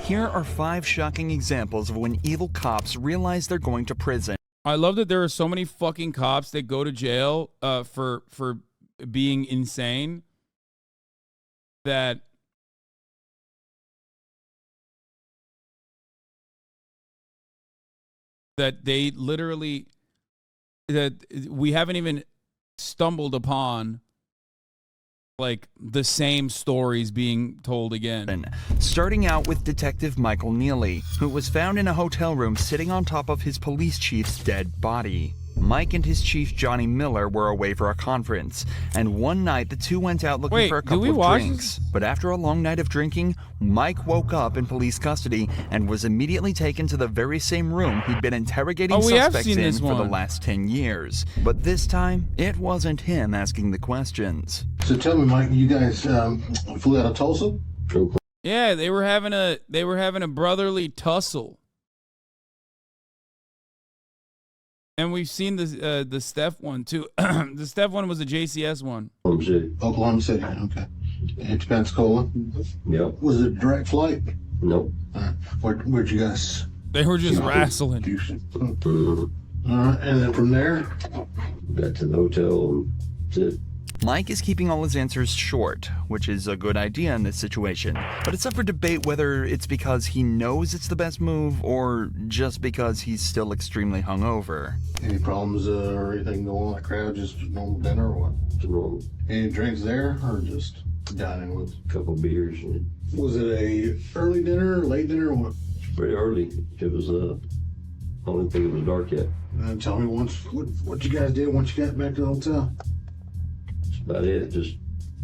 Here are 5 shocking examples of when evil cops realize they're going to prison. I love that there are so many fucking cops that go to jail for being insane that they literally, that we haven't even stumbled upon like the same stories being told again. Starting out with Detective Michael Neely, who was found in a hotel room sitting on top of his police chief's dead body. Mike and his chief Johnny Miller were away for a conference, and one night the two went out looking for a couple of drinks. But after a long night of drinking, Mike woke up in police custody and was immediately taken to the very same room he'd been interrogating suspects in for the last 10 years. But this time, it wasn't him asking the questions. So tell me, Mike, you guys flew out of Tulsa? Yeah, they were having a brotherly tussle. And we've seen the Steph one too. The Steph one was a JCS one. Oklahoma City. Okay. And to Pensacola. Yep. Was it a direct flight? Nope. Where'd you guys? They were just wrestling. All right, and then from there, got to the hotel. That's it. Mike is keeping all his answers short, which is a good idea in this situation. But it's up for debate whether it's because he knows it's the best move or just because he's still extremely hungover. Any problems or anything going on in the crowd? Just normal dinner or what? Just normal. Any drinks there or just dining with? A couple beers. Was it a early dinner, late dinner, or what? Pretty early. It was I don't think it was dark yet. Tell me what you guys did once you got back to the hotel. That's about it. Just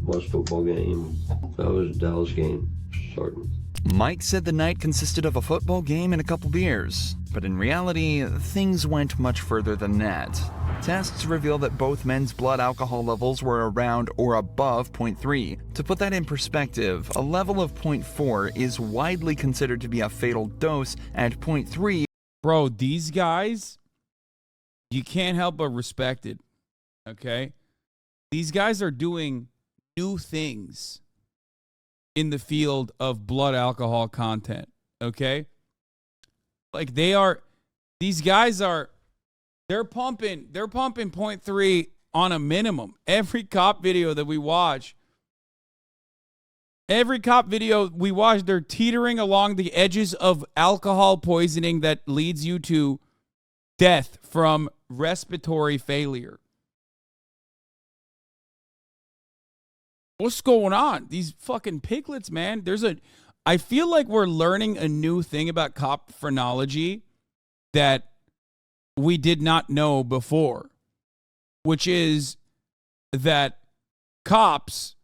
watched football game. That was a Dallas game starting. Mike said the night consisted of a football game and a couple beers, but in reality, things went much further than that. Tests reveal that both men's blood alcohol levels were around or above 0.3. To put that in perspective, a level of 0.4 is widely considered to be a fatal dose, and 0.3... Bro, these guys, you can't help but respect it, okay? These guys are doing new things in the field of blood alcohol content, okay? Like these guys are, they're pumping 0.3 on a minimum. Every cop video we watch, they're teetering along the edges of alcohol poisoning that leads you to death from respiratory failure. What's going on? These fucking piglets, man. I feel like we're learning a new thing about cop phrenology that we did not know before, which is that cops,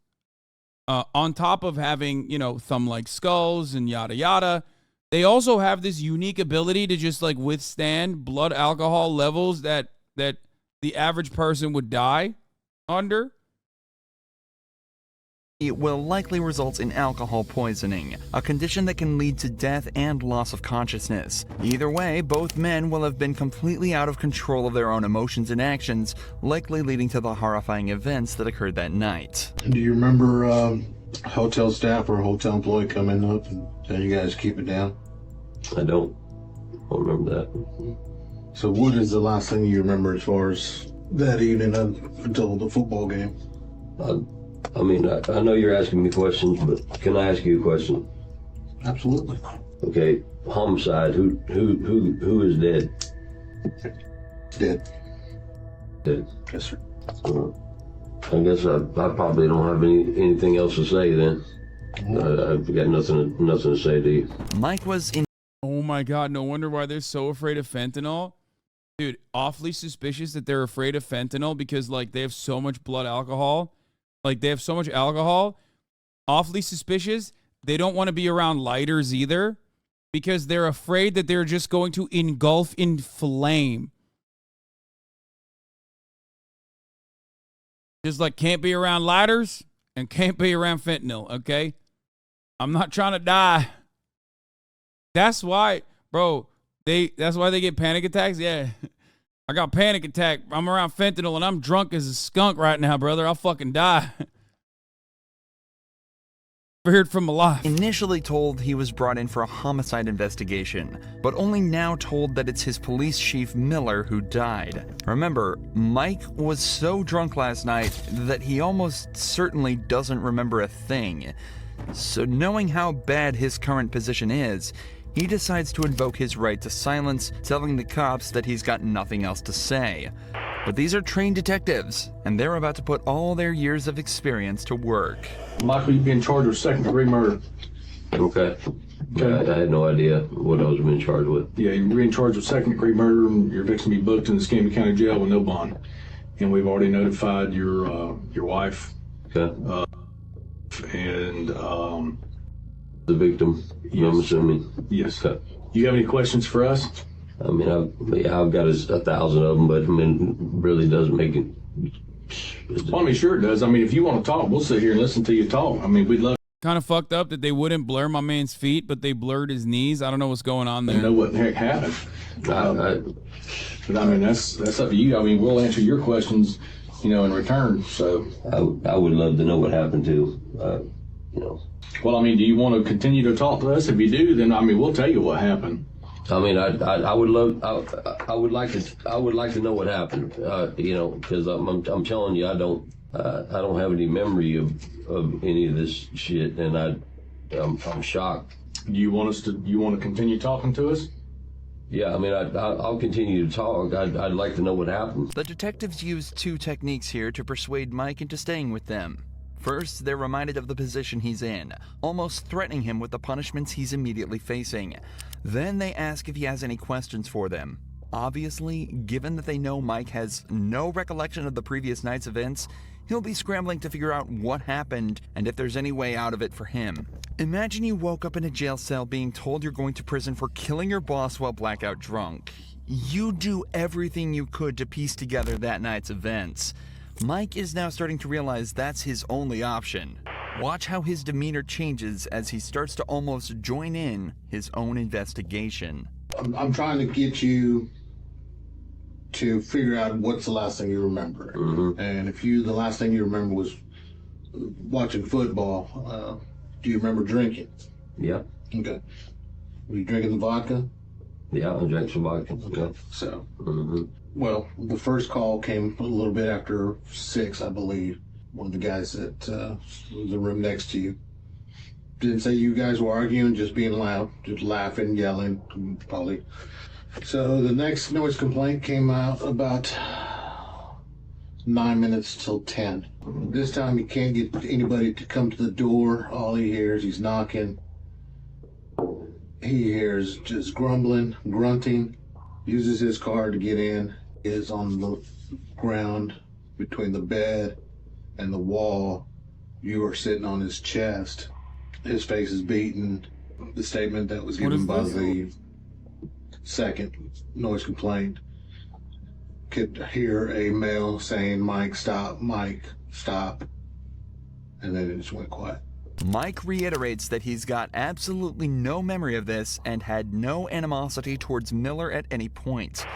on top of having, thumb-like skulls and yada yada, they also have this unique ability to just like withstand blood alcohol levels that the average person would die under. It will likely result in alcohol poisoning, a condition that can lead to death and loss of consciousness. Either way, both men will have been completely out of control of their own emotions and actions, likely leading to the horrifying events that occurred that night. Do you remember hotel staff or a hotel employee coming up and telling you guys to keep it down? I don't remember that. So what is the last thing you remember as far as that evening until the football game? I mean, I know you're asking me questions, but can I ask you a question? Absolutely. Okay, homicide. Who is dead? Dead. Dead. Yes, sir. I guess I probably don't have anything else to say then. I've got nothing to say to you. Mike was in. Oh my God! No wonder why they're so afraid of fentanyl, dude. Awfully suspicious that they're afraid of fentanyl because like they have so much blood alcohol. Like, they have so much alcohol. Awfully suspicious. They don't want to be around lighters either because they're afraid that they're just going to engulf in flame. Just like can't be around lighters and can't be around fentanyl, okay? I'm not trying to die. That's why, bro, that's why they get panic attacks? Yeah. I got panic attack. I'm around fentanyl and I'm drunk as a skunk right now, brother. I'll fucking die. Feared from alive. Initially told he was brought in for a homicide investigation, but only now told that it's his police chief Miller who died. Remember, Mike was so drunk last night that he almost certainly doesn't remember a thing. So knowing how bad his current position is, he decides to invoke his right to silence, telling the cops that he's got nothing else to say. But these are trained detectives, and they're about to put all their years of experience to work. Michael, you've been charged with second-degree murder. Okay. I had no idea what I was being charged with. Yeah, you're being charged with second-degree murder, and you're fixing to be booked in the Escambia County Jail with no bond. And we've already notified your wife. Okay. And The victim, Yes. I'm assuming. yes. Okay. You have any questions for us? I mean, I've got 1,000 of them, but I mean, really doesn't make it. Well, I mean, sure it does. I mean, if you want to talk, we'll sit here and listen to you talk. I mean, we'd love Kind of fucked up that they wouldn't blur my man's feet, but they blurred his knees. I don't know what's going on to there. know what the heck happened. But I mean, that's up to you. I mean, we'll answer your questions, in return. So, I would love to know what happened to, well, I mean, do you want to continue to talk to us? If you do, then I mean, we'll tell you what happened. I mean, I would love, I would like to know what happened, because I'm telling you, I don't have any memory of any of this shit, and I'm shocked. Do you want to continue talking to us? Yeah, I mean, I'll continue to talk. I'd like to know what happened. The detectives use two techniques here to persuade Mike into staying with them. First, they're reminded of the position he's in, almost threatening him with the punishments he's immediately facing. Then they ask if he has any questions for them. Obviously, given that they know Mike has no recollection of the previous night's events, he'll be scrambling to figure out what happened and if there's any way out of it for him. Imagine you woke up in a jail cell being told you're going to prison for killing your boss while blackout drunk. You do everything you could to piece together that night's events. Mike is now starting to realize that's his only option. Watch how his demeanor changes as he starts to almost join in his own investigation. I'm trying to get you to figure out what's the last thing you remember. Mm-hmm. And if the last thing you remember was watching football, do you remember drinking? Yeah. Okay. Were you drinking the vodka? Yeah, I drank some vodka. Okay. So, Mm-hmm. well, the first call came a little bit after 6, I believe. One of the guys that was in the room next to you didn't say you guys were arguing, just being loud, just laughing, yelling, probably. So the next noise complaint came out about 9 minutes till 10. This time he can't get anybody to come to the door. All he hears, he's knocking. He hears just grumbling, grunting, uses his car to get in, is on the ground between the bed and the wall. You are sitting on his chest. His face is beaten. The statement that was given by the second noise complaint could hear a male saying, Mike, stop, and then it just went quiet. Mike reiterates that he's got absolutely no memory of this and had no animosity towards Miller at any point.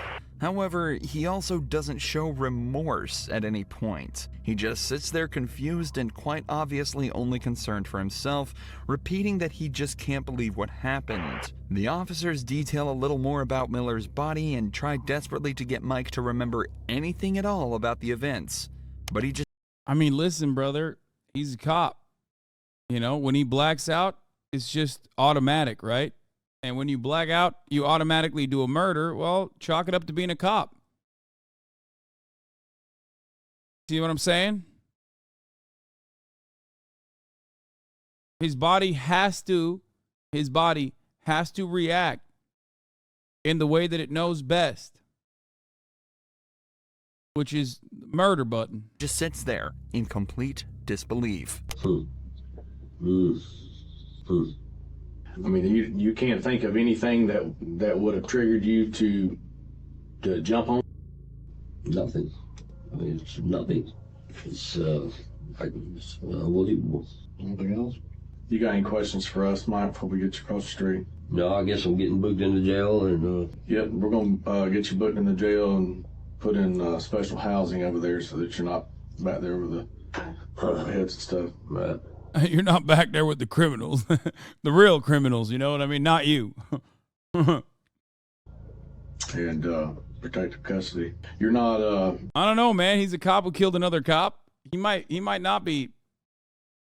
However, he also doesn't show remorse at any point. He just sits there confused and quite obviously only concerned for himself, repeating that he just can't believe what happened. The officers detail a little more about Miller's body and try desperately to get Mike to remember anything at all about the events. But he just... I mean, listen, brother, he's a cop. When he blacks out, it's just automatic, right? And when you black out, you automatically do a murder. Well, chalk it up to being a cop. See what I'm saying? His body has to react in the way that it knows best, which is murder button. just sits there in complete disbelief. I mean, you can't think of anything that would have triggered you to jump on? Nothing. I mean, it's nothing. It's unbelievable. Anything else? You got any questions for us, Mike, before we get you across the street? No, I guess I'm getting booked into jail, and Yep, we're going to get you booked in the jail and put in special housing over there so that you're not back there with the heads and stuff. right. You're not back there with the criminals, the real criminals. You know what I mean? Not you. And protective custody. You're not. I don't know, man. He's a cop who killed another cop. He might not be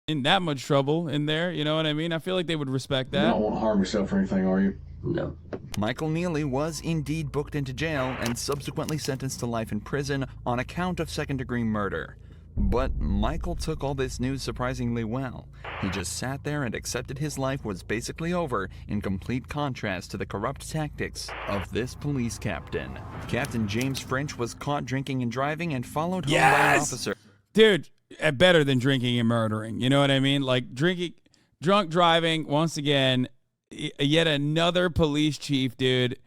in that much trouble in there. You know what I mean? I feel like they would respect You that. don't want to harm yourself or anything, are you? No. Michael Neely was indeed booked into jail and subsequently sentenced to life in prison on account of second-degree murder. But Michael took all this news surprisingly well. He just sat there and accepted his life was basically over, in complete contrast to the corrupt tactics of this police captain. Captain James French was caught drinking and driving and followed home by an officer. Dude, better than drinking and murdering. You know what I mean? Like drunk driving, once again, yet another police chief, dude.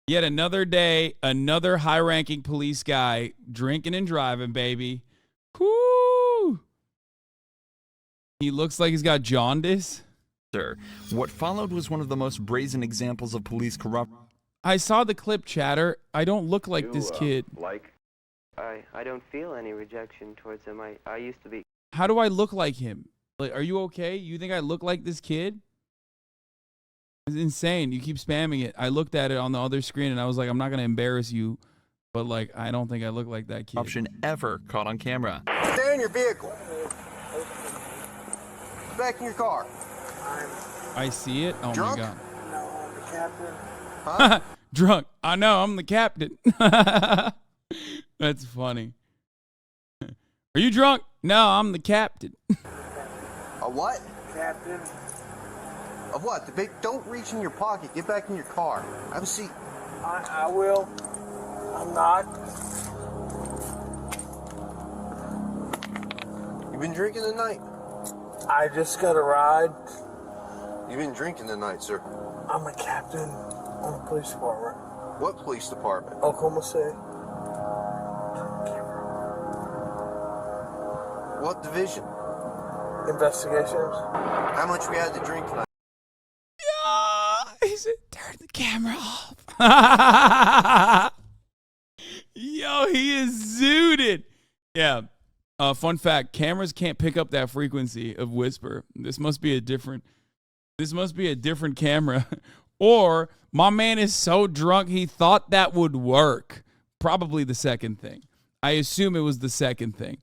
Yet another day, another high-ranking police guy drinking and driving, baby. Whoo! He looks like he's got jaundice. What followed was one of the most brazen examples of police corruption. I saw the clip, chatter. I don't look like this kid. I don't feel any rejection towards him. I used to be. How do I look like him? Like, are you okay? You think I look like this kid? It's insane. You keep spamming it. I looked at it on the other screen and I was like, I'm not going to embarrass you. But, like, I don't think I look like that kid. Option ever caught on camera. Stay in your vehicle. Back in your car. I see it. Oh, Drunk? my God. No, I'm the captain. Huh? Drunk. I know. I'm the captain. That's funny. Are you drunk? No, I'm the captain. A what? Captain. Of what? The big. Don't reach in your pocket. Get back in your car. Have a seat. I will. I'm not. You been drinking tonight? I just got a ride. You been drinking tonight, sir? I'm a captain on the police department. What police department? Oklahoma City. What division? Investigations. How much we had to drink tonight? He said, turn the camera off. Yo, he is zooted. Yeah. Fun fact, cameras can't pick up that frequency of whisper. This must be a different camera. Or my man is so drunk he thought that would work. Probably the second thing. I assume it was the second thing.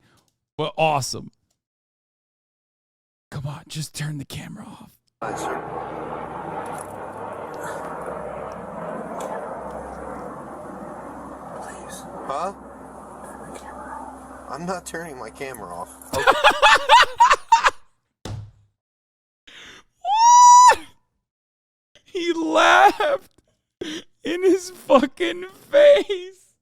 But awesome. Come on, just turn the camera off. Tonight, sir. Please. Huh? Turn the camera off. I'm not turning my camera off. What? He laughed in his fucking face.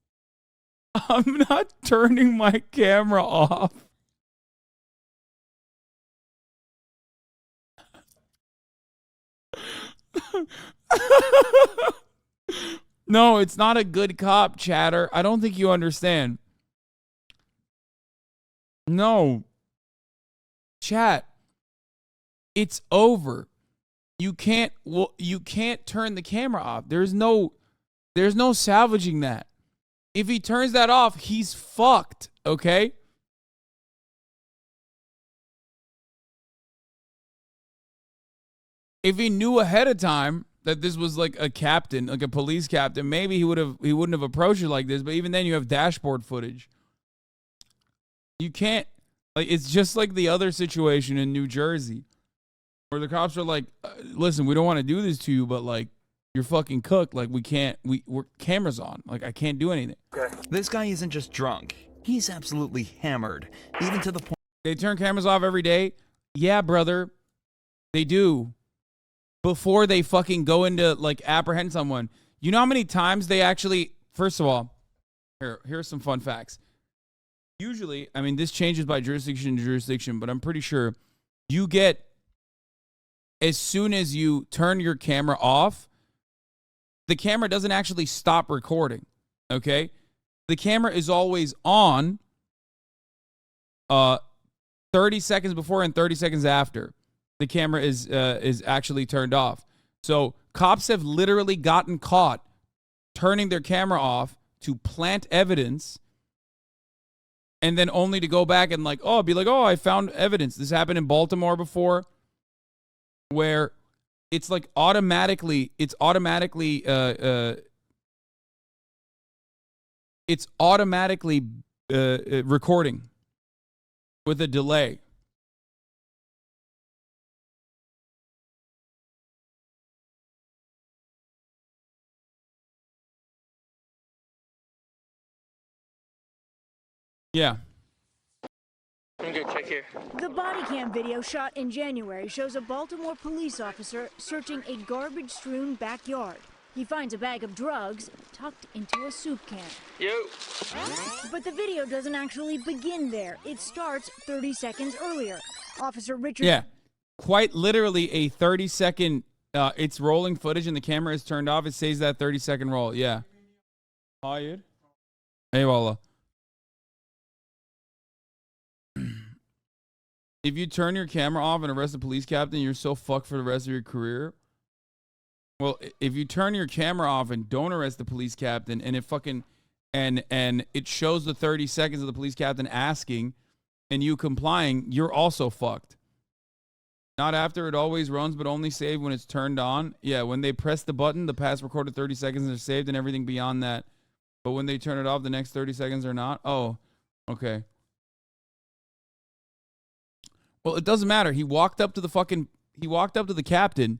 I'm not turning my camera off. No, it's not a good cop, chatter. I don't think you understand. No. Chat. It's over. You can't turn the camera off. There's no salvaging that. If he turns that off, he's fucked, okay? If he knew ahead of time that this was like a captain, like a police captain, maybe he wouldn't have approached it like this, but even then you have dashboard footage. You can't, like, it's just like the other situation in New Jersey where the cops are like, listen, we don't want to do this to you, but like, you're fucking cooked. Like, we're cameras on. Like, I can't do anything. Okay. This guy isn't just drunk. He's absolutely hammered, even to the point. They turn cameras off every day. Yeah, brother, they do. Before they fucking go into, like, apprehend someone. You know how many times they actually, first of all, here's some fun facts. Usually, I mean, this changes by jurisdiction to jurisdiction, but I'm pretty sure you get, as soon as you turn your camera off, the camera doesn't actually stop recording, okay? The camera is always on 30 seconds before and 30 seconds after. The camera is actually turned off. So cops have literally gotten caught turning their camera off to plant evidence and then only to go back and like, oh, be like, oh, I found evidence. This happened in Baltimore before, where it's like automatically recording with a delay. Yeah. I'm gonna check here. The body cam video shot in January shows a Baltimore police officer searching a garbage-strewn backyard. He finds a bag of drugs tucked into a soup can. Yo. But the video doesn't actually begin there. It starts 30 seconds earlier. Officer Richard... Yeah. Quite literally a 30-second... it's rolling footage and the camera is turned off. It says that 30-second roll. Yeah. Hired. Hey, Wallah. If you turn your camera off and arrest a police captain, you're so fucked for the rest of your career. Well, if you turn your camera off and don't arrest the police captain, and it fucking and it shows the 30 seconds of the police captain asking and you complying, you're also fucked. Not after it always runs, but only saved when it's turned on. Yeah, when they press the button, the past recorded 30 seconds are saved and everything beyond that. But when they turn it off, the next 30 seconds are not. Oh, okay. Well, it doesn't matter. He walked up to the captain,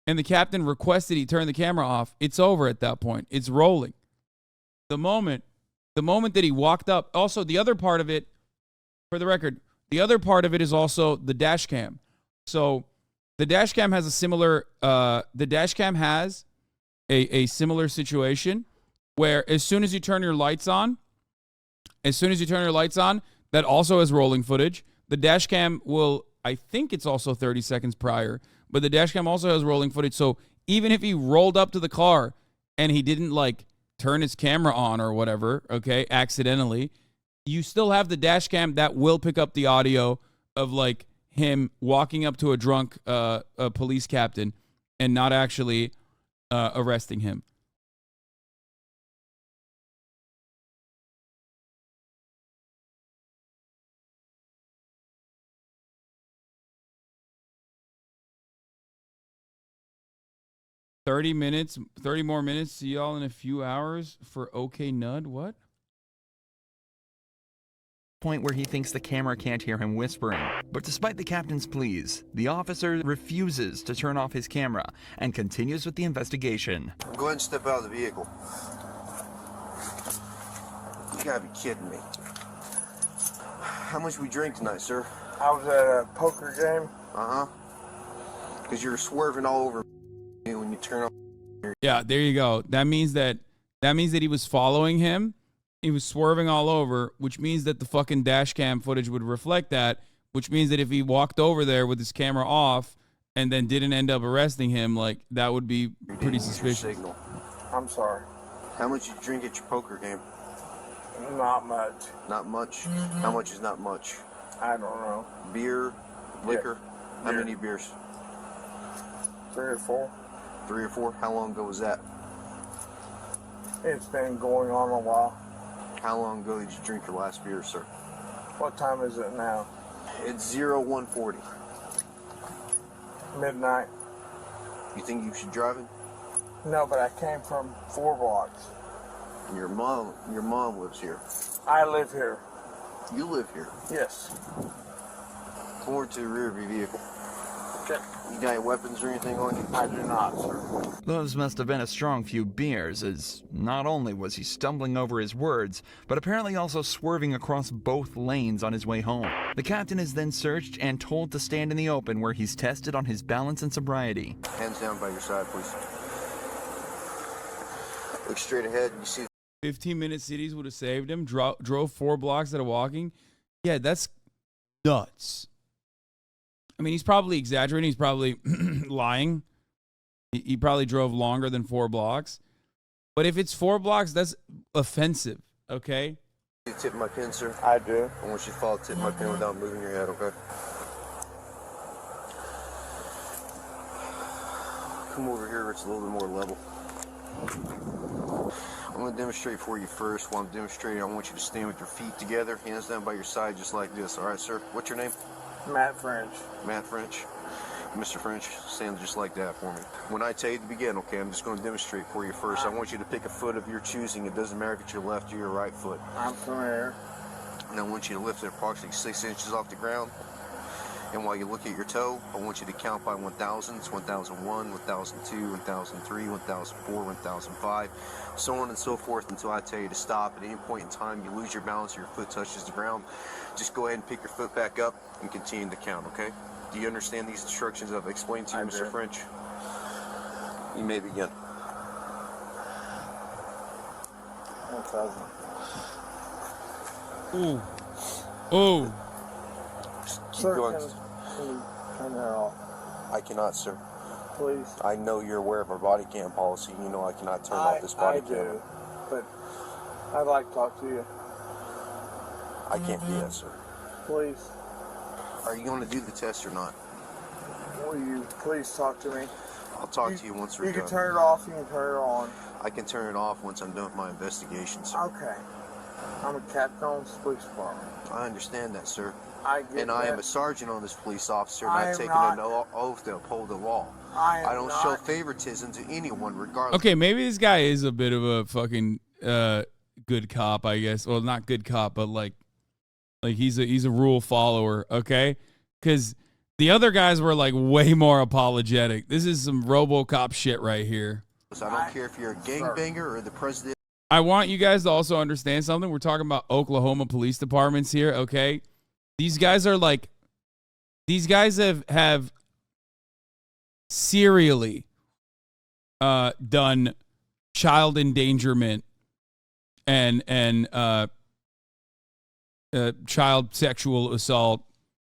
and the captain requested he turn the camera off. It's over at that point. It's rolling. The moment that he walked up, also the other part of it, for the record, the other part of it is also the dash cam. So the dash cam has a similar, a similar situation where as soon as you turn your lights on, that also has rolling footage. The dash cam will, I think it's also 30 seconds prior, but the dash cam also has rolling footage. So even if he rolled up to the car and he didn't like turn his camera on or whatever, okay, accidentally, you still have the dash cam that will pick up the audio of like him walking up to a drunk a police captain and not actually arresting him. $30 more minutes. See y'all in a few hours for OK Nud. What? Point where he thinks the camera can't hear him whispering. But despite the captain's pleas, the officer refuses to turn off his camera and continues with the investigation. Go ahead and step out of the vehicle. You gotta be kidding me. How much we drink tonight, sir? I was at a poker game. Uh-huh. Because you're swerving all over me when you turn on. Yeah, there you go. That means that he was following him. He was swerving all over, which means that the fucking dash cam footage would reflect that, which means that if he walked over there with his camera off and then didn't end up arresting him, like, that would be pretty suspicious. Signal. I'm sorry. How much you drink at your poker game? Not much. Not much? How much is not much? I don't know. Beer? Liquor? Yeah. How Beer. many beers? 3 or 4. 3 or 4? How long ago was that? It's been going on a while. How long ago did you drink your last beer, sir? What time is it now? It's 0140. Midnight. You think you should drive it? No, but I came from 4 blocks. Your mom lives here. I live here. You live here. Yes. Come over to the rear of your vehicle. Okay. You got any weapons or anything on you? I do not, sir. Those must have been a strong few beers, as not only was he stumbling over his words, but apparently also swerving across both lanes on his way home. The captain is then searched and told to stand in the open where he's tested on his balance and sobriety. Hands down by your side, please. Look straight ahead. You see 15-minute cities would have saved him. Drove 4 blocks at a walking. Yeah, that's nuts. I mean, he's probably exaggerating. He's probably lying. He probably drove longer than 4 blocks. But if it's 4 blocks, that's offensive, okay? you tip my pin, sir? I do. I want you to follow tip my pin without moving your head, okay? Come over here where it's a little bit more level. I'm going to demonstrate for you first. While I'm demonstrating, I want you to stand with your feet together, hands down by your side, just like this. All right, sir? What's your name? Matt French. Matt French. Mr. French, stand just like that for me. When I tell you to begin, okay, I'm just going to demonstrate for you first. I want you to pick a foot of your choosing. It doesn't matter if it's your left or your right foot. I'm familiar. And I want you to lift it approximately 6 inches off the ground. And while you look at your toe, I want you to count by 1,000s, 1001, 1002, 1003, 1004, 1005, so on and so forth until I tell you to stop. At any point in time you lose your balance or your foot touches the ground, just go ahead and pick your foot back up and continue to count, okay? Do you understand these instructions I've explained to you, Mr. French? You may begin. 1,000. Ooh. Oh. Keep Sir, going. can you turn that off? I cannot, sir. Please. I know you're aware of our body cam policy. You know I cannot turn off this body I cam. do, but I'd like to talk to you. I can't do that, sir. Please. Are you going to do the test or not? Will you please talk to me? I'll talk to you once we're You done. can turn it off, you can turn it on. I can turn it off once I'm done with my investigation, sir. Okay. I'm a captain on this police department. I understand that, sir. I get I am that. a sergeant on this police officer, and I I've am taken not- an oath to uphold the law. I don't am show not- favoritism to anyone, regardless. Okay, maybe this guy is a bit of a fucking good cop, I guess. Well, not good cop, but like he's a rule follower, okay? Because the other guys were like way more apologetic. This is some RoboCop shit right here. I don't care if you're a gangbanger or the president. I want you guys to also understand something. We're talking about Oklahoma police departments here, okay? These guys are like, these guys have serially done child endangerment and child sexual assault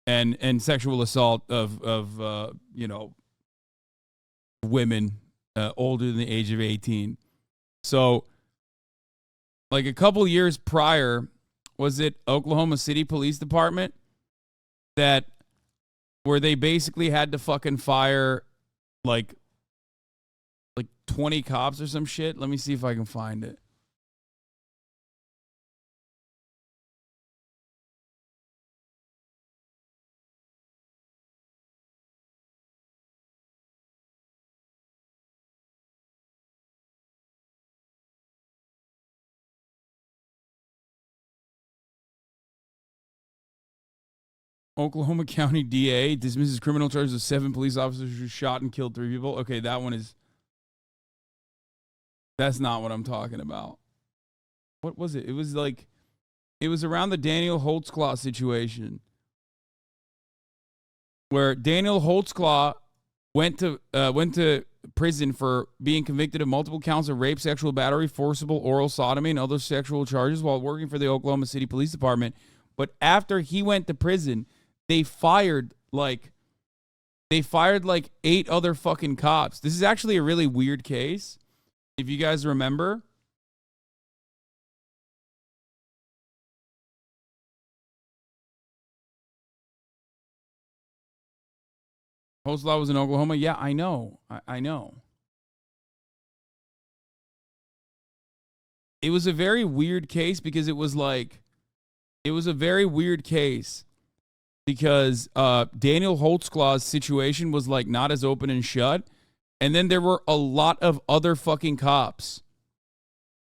and sexual assault of women older than the age of 18. So, like a couple years prior, was it Oklahoma City Police Department where they basically had to fucking fire like 20 cops or some shit? Let me see if I can find it. Oklahoma County DA dismisses criminal charges of 7 police officers who shot and killed 3 people. Okay, that's not what I'm talking about. What was it? It was around the Daniel Holtzclaw situation where Daniel Holtzclaw went to prison for being convicted of multiple counts of rape, sexual battery, forcible oral sodomy, and other sexual charges while working for the Oklahoma City Police Department. But after he went to prison, they fired like 8 other fucking cops. This is actually a really weird case. If you guys remember. Holtzclaw was in Oklahoma. Yeah, I know. I know. It was a very weird case because it was a very weird case because Daniel Holtzclaw's situation was like not as open and shut. And then there were a lot of other fucking cops.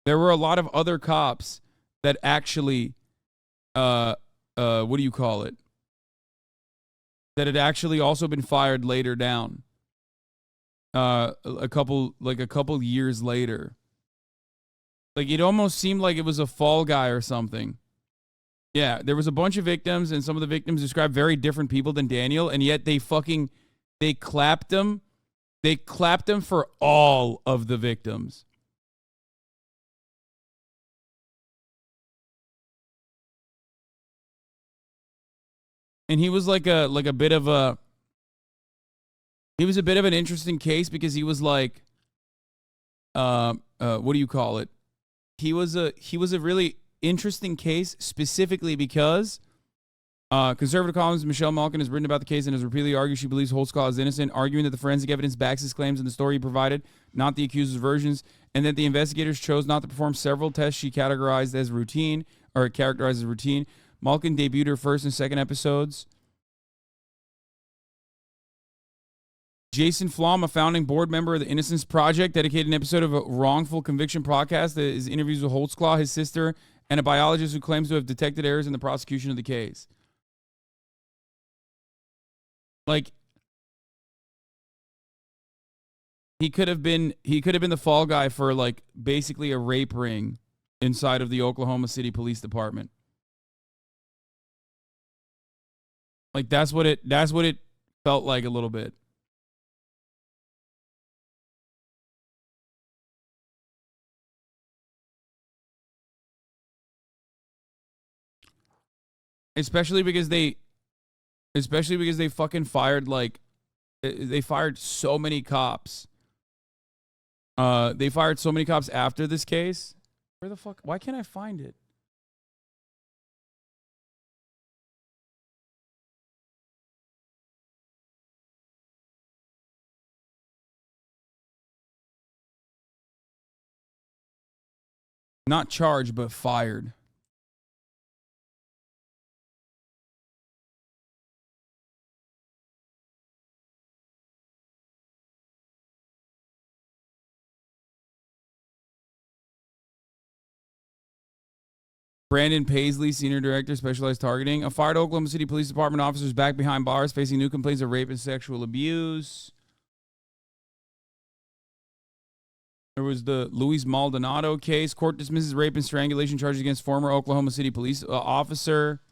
There were a lot of other cops that actually, what do you call it? That had actually also been fired later down. A couple years later. Like it almost seemed like it was a fall guy or something. Yeah, there was a bunch of victims, and some of the victims described very different people than Daniel, and yet they clapped them. They clapped him for all of the victims. And he was like a bit of an interesting case because he was like, what do you call it? He was a really interesting case specifically because conservative columnist Michelle Malkin has written about the case and has repeatedly argued she believes Holtzclaw is innocent, arguing that the forensic evidence backs his claims and the story he provided, not the accuser's versions, and that the investigators chose not to perform several tests she categorized as routine, or characterized as routine. Malkin debuted her first and second episodes. Jason Flom, a founding board member of the Innocence Project, dedicated an episode of a wrongful conviction podcast that is interviews with Holtzclaw, his sister, and a biologist who claims to have detected errors in the prosecution of the case. Like, he could have been the fall guy for, like, basically a rape ring inside of the Oklahoma City Police Department. Like, that's what it felt like a little bit. Especially because they fucking fired, like, they fired so many cops. They fired so many cops after this case. Where the fuck? Why can't I find it? Not charged, but fired. Brandon Paisley, Senior Director, Specialized Targeting. A fired Oklahoma City Police Department officer is back behind bars facing new complaints of rape and sexual abuse. There was the Luis Maldonado case. Court dismisses rape and strangulation charges against former Oklahoma City police officer.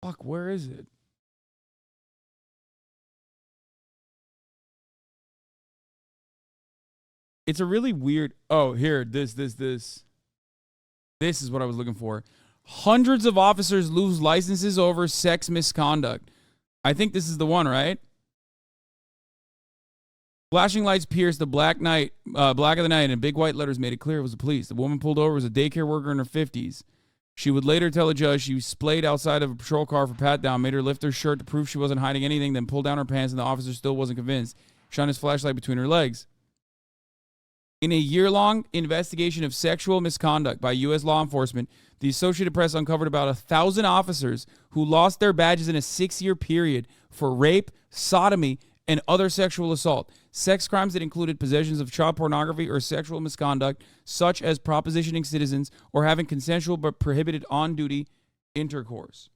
Fuck, where is it? It's a really weird... Oh, here. This is what I was looking for. Hundreds of officers lose licenses over sex misconduct. I think this is the one, right? Flashing lights pierced the black of the night, and big white letters made it clear it was the police. The woman pulled over was a daycare worker in her 50s. She would later tell a judge she splayed outside of a patrol car for pat down, made her lift her shirt to prove she wasn't hiding anything, then pulled down her pants, and the officer still wasn't convinced. Shone his flashlight between her legs. In a year-long investigation of sexual misconduct by U.S. law enforcement, the Associated Press uncovered about 1,000 officers who lost their badges in a 6-year period for rape, sodomy, and other sexual assault. Sex crimes that included possessions of child pornography or sexual misconduct, such as propositioning citizens or having consensual but prohibited on-duty intercourse.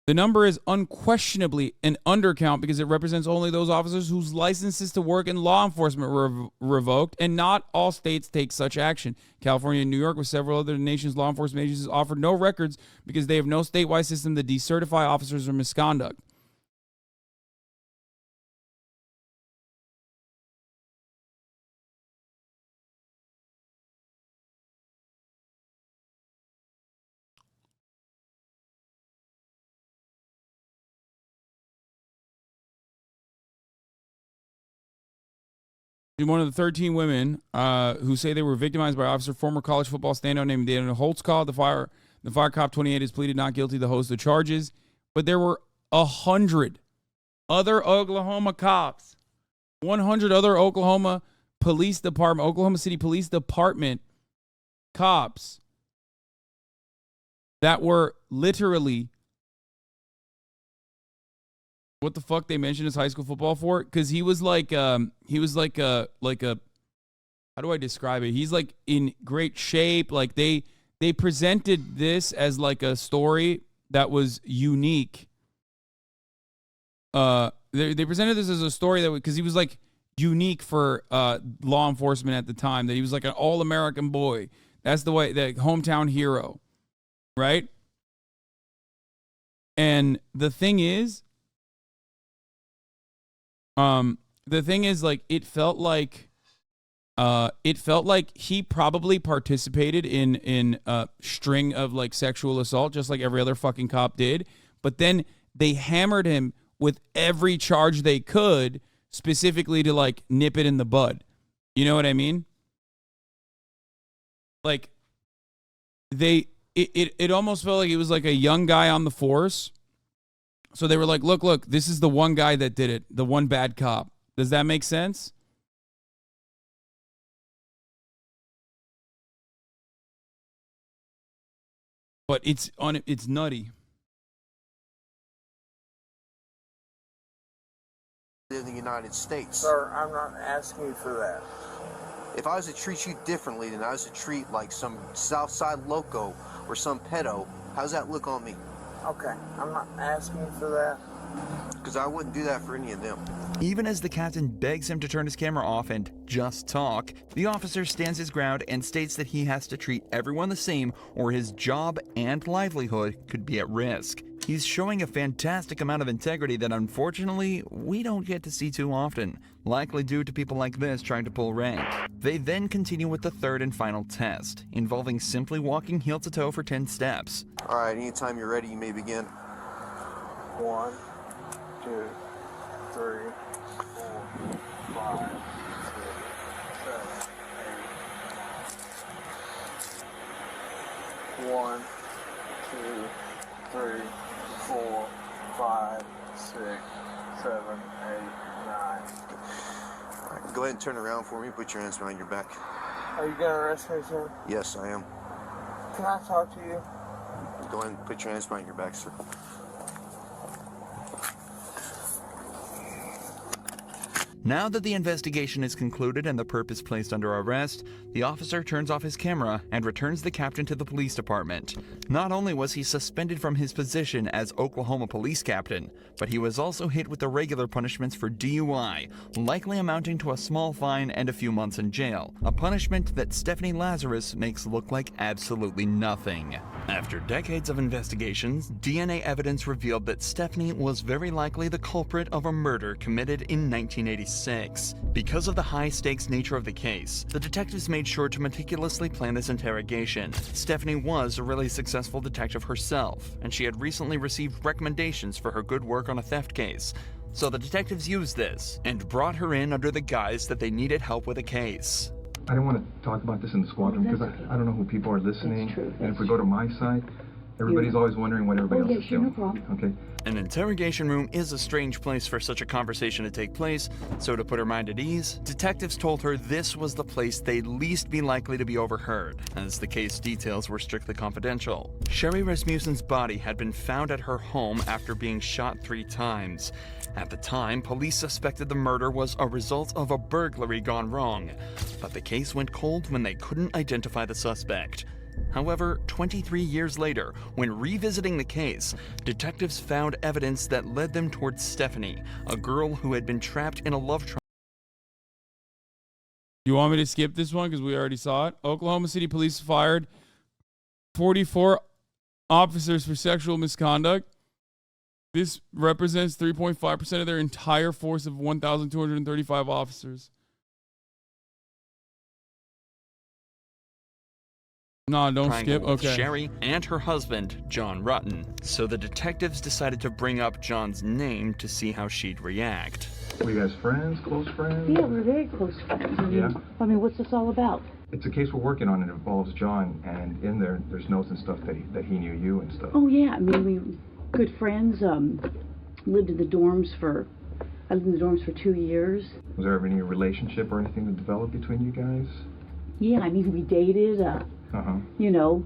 The number is unquestionably an undercount because it represents only those officers whose licenses to work in law enforcement were revoked, and not all states take such action. California and New York, with several other nations' law enforcement agencies, offered no records because they have no statewide system to decertify officers for misconduct. One of the 13 women who say they were victimized by officer, former college football standout named Daniel Holtzclaw. The fire cop 28 has pleaded not guilty to the host of charges. But there were 100 other Oklahoma cops, 100 other Oklahoma City Police Department cops that were literally, what the fuck they mentioned his high school football for? Because he was like a, how do I describe it? He's like in great shape. Like they presented this as like a story that was unique. They presented this as a story that, because he was like unique for law enforcement at the time, that he was like an all-American boy. That's the way, the hometown hero, right? And the thing is, like, it felt like he probably participated in a string of like sexual assault, just like every other fucking cop did. But then they hammered him with every charge they could, specifically to like nip it in the bud. You know what I mean? Like it almost felt like it was like a young guy on the force. So they were like, look, this is the one guy that did it, the one bad cop. Does that make sense? But it's nutty. In the United States. Sir, I'm not asking you for that. If I was to treat you differently than I was to treat like some Southside loco or some pedo, how's that look on me? Okay, I'm not asking you for that. Because I wouldn't do that for any of them. Even as the captain begs him to turn his camera off and just talk, the officer stands his ground and states that he has to treat everyone the same or his job and livelihood could be at risk. He's showing a fantastic amount of integrity that unfortunately we don't get to see too often, likely due to people like this trying to pull rank. They then continue with the third and final test, involving simply walking heel to toe for 10 steps. Alright, anytime you're ready, you may begin. 1, 2, 3, 4, 5, 6, 7, 8, 9. 1, 2, 3, 4, 5, 6, 7, 8, 9. Alright, go ahead and turn around for me. Put your hands behind your back. Are you gonna arrest me, sir? Yes, I am. Can I talk to you? Go ahead and put your hands behind your back, sir. Now that the investigation is concluded and the perp is placed under arrest, the officer turns off his camera and returns the captain to the police department. Not only was he suspended from his position as Oklahoma police captain, but he was also hit with the regular punishments for DUI, likely amounting to a small fine and a few months in jail, a punishment that Stephanie Lazarus makes look like absolutely nothing. After decades of investigations, DNA evidence revealed that Stephanie was very likely the culprit of a murder committed in 1986. Because of the high-stakes nature of the case, the detectives made sure to meticulously plan this interrogation. Stephanie was a really successful detective herself, and she had recently received recommendations for her good work on a theft case. So the detectives used this, and brought her in under the guise that they needed help with a case. I don't want to talk about this in the squadron because I don't know who people are listening. And if we go to my side, everybody's always wondering what everybody else is doing. Okay? An interrogation room is a strange place for such a conversation to take place, so to put her mind at ease, detectives told her this was the place they'd least be likely to be overheard, as the case details were strictly confidential. Sherry Rasmussen's body had been found at her home after being shot 3 times. At the time, police suspected the murder was a result of a burglary gone wrong, but the case went cold when they couldn't identify the suspect. However, 23 years later, when revisiting the case, detectives found evidence that led them towards Stephanie, a girl who had been trapped in a love triangle. You want me to skip this one because we already saw it? Oklahoma City police fired 44 officers for sexual misconduct. This represents 3.5% of their entire force of 1,235 officers. No, don't skip. With Okay. Sherry and her husband, John Rutten. So the detectives decided to bring up John's name to see how she'd react. Were you guys friends, close friends? Yeah, we're very close friends. Yeah? I mean, what's this all about? It's a case we're working on and it involves John, and in there's notes and stuff that he knew you and stuff. Oh, yeah. I mean, we were good friends. Lived in the dorms for 2 years. Was there ever any relationship or anything that developed between you guys? Yeah, I mean, we dated. You know,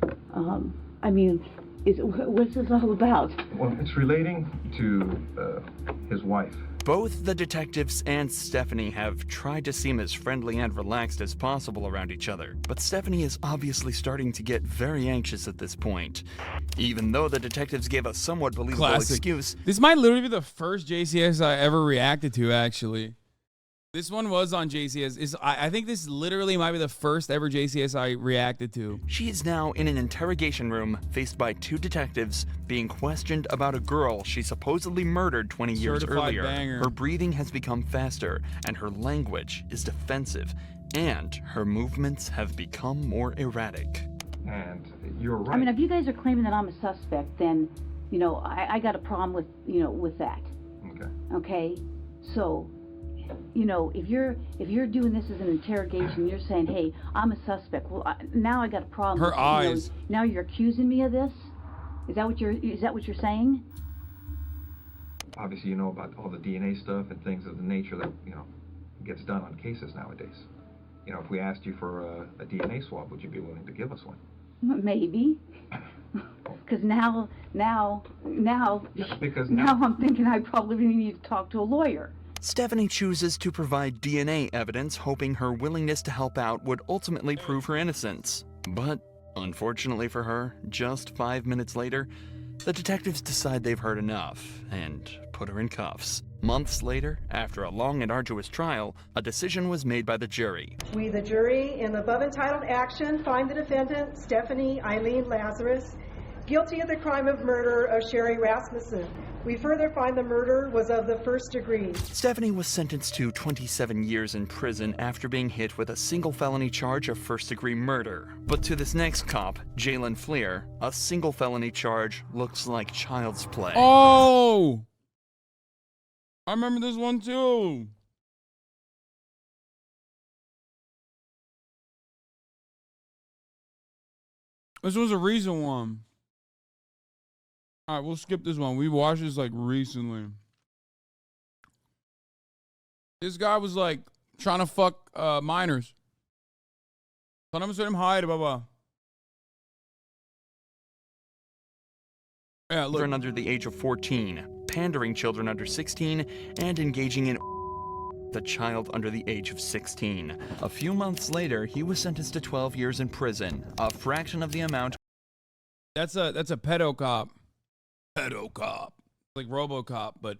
I mean, what's this all about? Well, it's relating to his wife. Both the detectives and Stephanie have tried to seem as friendly and relaxed as possible around each other, but Stephanie is obviously starting to get very anxious at this point. Even though the detectives gave a somewhat believable excuse. This might literally be the first JCS I ever reacted to, actually. This one was on JCS. I think this literally might be the first ever JCS I reacted to. She is now in an interrogation room faced by 2 detectives being questioned about a girl she supposedly murdered 20 years earlier. Banger. Her breathing has become faster and her language is defensive, and her movements have become more erratic. And you're right. I mean, if you guys are claiming that I'm a suspect, then, you know, I got a problem with, with that. Okay. Okay? So, you know, if you're doing this as an interrogation, you're saying, hey, I'm a suspect. Well, now I got a problem. Her eyes. Now you're accusing me of this? Is that what you're saying? Obviously, you know about all the DNA stuff and things of the nature that, you know, gets done on cases nowadays. You know, if we asked you for a DNA swab, would you be willing to give us one? Maybe. Because now I'm thinking I probably need to talk to a lawyer. Stephanie chooses to provide DNA evidence, hoping her willingness to help out would ultimately prove her innocence. But, unfortunately for her, just 5 minutes later, the detectives decide they've heard enough and put her in cuffs. Months later, after a long and arduous trial, a decision was made by the jury. We, the jury, in the above entitled action, find the defendant, Stephanie Eileen Lazarus, guilty of the crime of murder of Sherry Rasmussen. We further find the murder was of the first degree. Stephanie was sentenced to 27 years in prison after being hit with a single felony charge of first-degree murder. But to this next cop, Jalen Fleer, a single felony charge looks like child's play. Oh! I remember this one too. This was a recent one. All right, we'll skip this one. We watched this like recently. This guy was like trying to fuck minors. Tell him to him hi, blah blah. Yeah, look. Children under the age of 14, pandering children under 16, and engaging in the child under the age of 16. A few months later, he was sentenced to 12 years in prison, a fraction of the amount. That's a pedo cop. Pedo cop. Like RoboCop, but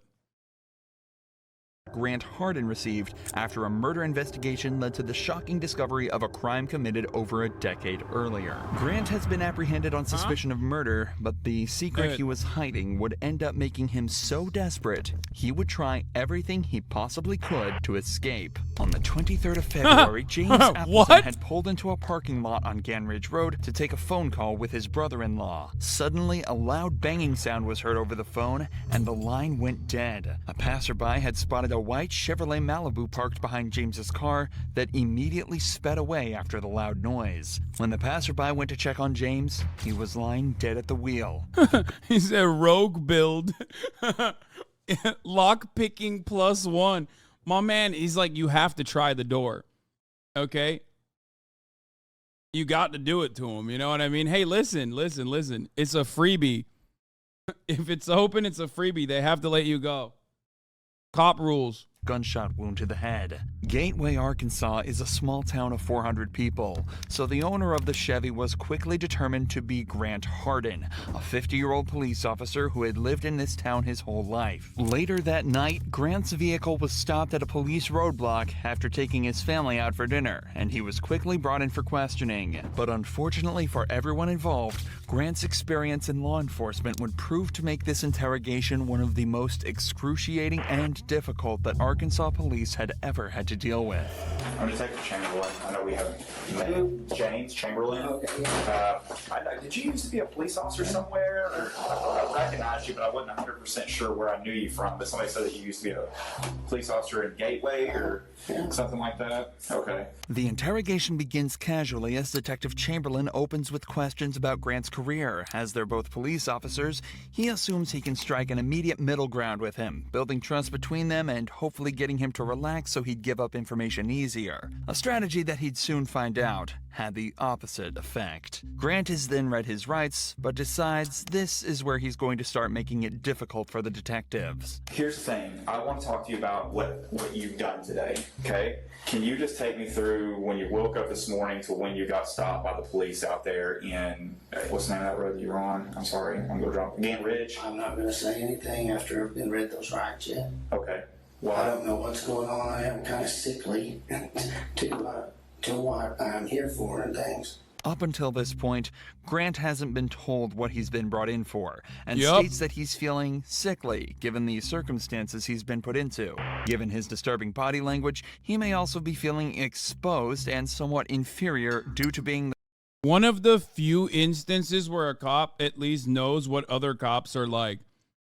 Grant Hardin received after a murder investigation led to the shocking discovery of a crime committed over a decade earlier. Grant has been apprehended on suspicion of murder, but the secret he was hiding would end up making him so desperate, he would try everything he possibly could to escape. On the 23rd of February, James Appleton had pulled into a parking lot on Ganridge Road to take a phone call with his brother-in-law. Suddenly, a loud banging sound was heard over the phone, and the line went dead. A passerby had spotted a white Chevrolet Malibu parked behind James's car that immediately sped away after the loud noise. When the passerby went to check on James, he was lying dead at the wheel. He said rogue build. Lock picking +1. My man, he's like, you have to try the door. Okay? You got to do it to him. You know what I mean? Hey, listen. It's a freebie. If it's open, it's a freebie. They have to let you go. Cop rules. Gunshot wound to the head. Gateway, Arkansas is a small town of 400 people, so the owner of the Chevy was quickly determined to be Grant Hardin, a 50-year-old police officer who had lived in this town his whole life. Later that night, Grant's vehicle was stopped at a police roadblock after taking his family out for dinner, and he was quickly brought in for questioning. But unfortunately for everyone involved, Grant's experience in law enforcement would prove to make this interrogation one of the most excruciating and difficult that Arkansas police had ever had to deal with. I'm Detective Chamberlain. I know we haven't met. James Chamberlain. Okay. Did you used to be a police officer somewhere? I recognized you, but I wasn't 100% sure where I knew you from. But somebody said that you used to be a police officer in Gateway or something like that. Okay. The interrogation begins casually as Detective Chamberlain opens with questions about Grant's career. As they're both police officers, he assumes he can strike an immediate middle ground with him, building trust between them and hopefully getting him to relax so he'd give up information easier. A strategy that he'd soon find out had the opposite effect. Grant is then read his rights, but decides this is where he's going to start making it difficult for the detectives. Here's the thing. I want to talk to you about what you've done today, okay? Can you just take me through when you woke up this morning to when you got stopped by the police out there in, what's the name of that road that you're on? I'm sorry, I'm going to drop Gan Ridge. I'm not going to say anything after I've been read those rights yet. Okay. Well, I don't know what's going on. I am kind of sickly to what I'm here for and things. Up until this point, Grant hasn't been told what he's been brought in for, and states that he's feeling sickly, given the circumstances he's been put into. Given his disturbing body language, he may also be feeling exposed and somewhat inferior due to being one of the few instances where a cop at least knows what other cops are like.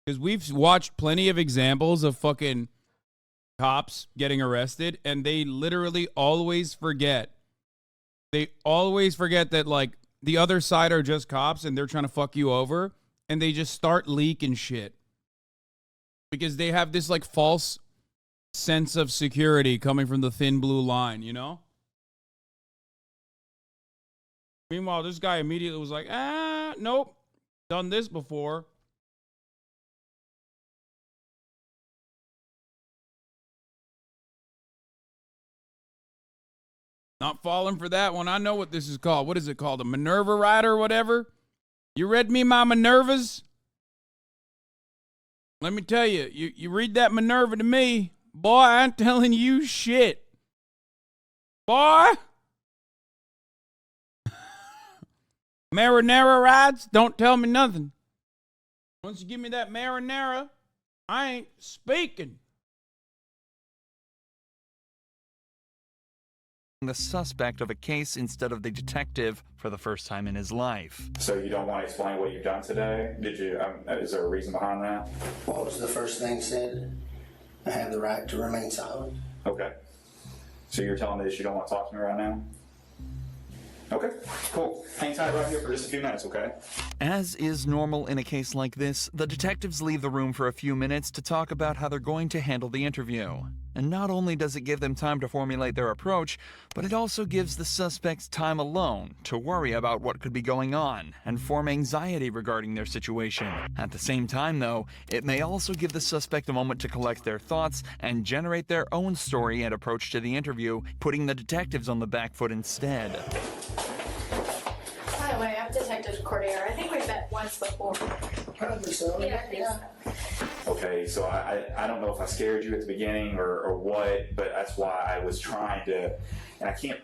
Because we've watched plenty of examples of fucking cops getting arrested, and they literally always forget. They always forget that, like, the other side are just cops and they're trying to fuck you over, and they just start leaking shit. Because they have this, like, false sense of security coming from the thin blue line, you know? Meanwhile, this guy immediately was like, nope, done this before. Not falling for that one. I know what this is called. What is it called? A Minerva rider or whatever? You read me my Minervas? Let me tell you, you read that Minerva to me, boy, I ain't telling you shit. Boy. Marinara rides, don't tell me nothing. Once you give me that marinara, I ain't speaking. The suspect of a case instead of the detective for the first time in his life. So you don't want to explain what you've done today? Did you? Is there a reason behind that? What was the first thing said? I have the right to remain silent. Okay. So you're telling me that you don't want to talk to me right now? Okay, cool. Hang tight right here for just a few minutes, okay? As is normal in a case like this, the detectives leave the room for a few minutes to talk about how they're going to handle the interview. And not only does it give them time to formulate their approach, but it also gives the suspects time alone to worry about what could be going on and form anxiety regarding their situation. At the same time, though, it may also give the suspect a moment to collect their thoughts and generate their own story and approach to the interview, putting the detectives on the back foot instead. By the way, I'm Detective Cordier. I think we've met once before. Probably so. Yeah. Okay, so I don't know if I scared you at the beginning or what, but that's why I was trying to, and I can't,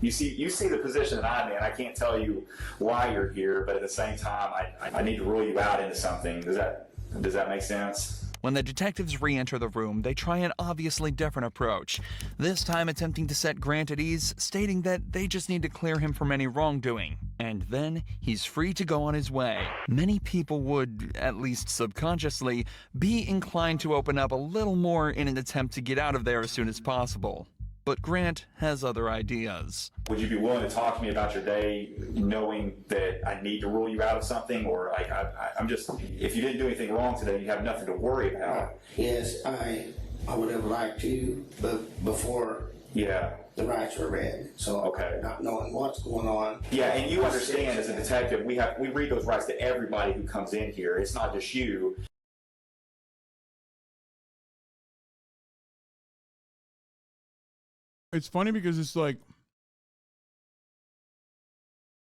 you see the position that I'm in. I can't tell you why you're here, but at the same time, I need to rule you out into something. Does that make sense? When the detectives re-enter the room, they try an obviously different approach, this time attempting to set Grant at ease, stating that they just need to clear him from any wrongdoing, and then he's free to go on his way. Many people would, at least subconsciously, be inclined to open up a little more in an attempt to get out of there as soon as possible. But Grant has other ideas. Would you be willing to talk to me about your day, knowing that I need to rule you out of something, or like I'm just, if you didn't do anything wrong today, you have nothing to worry about? Yes, I would have liked to, but before the rights were read, so okay, not knowing what's going on. Yeah, and you understand as a detective, we read those rights to everybody who comes in here. It's not just you. It's funny because it's like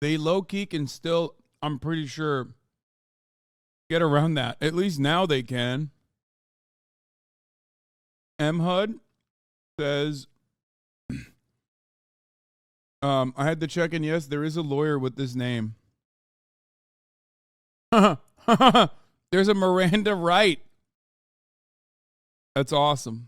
they low-key can still, I'm pretty sure, get around that. At least now they can. MHUD says, I had to check in. Yes, there is a lawyer with this name. There's a Miranda Wright. That's awesome.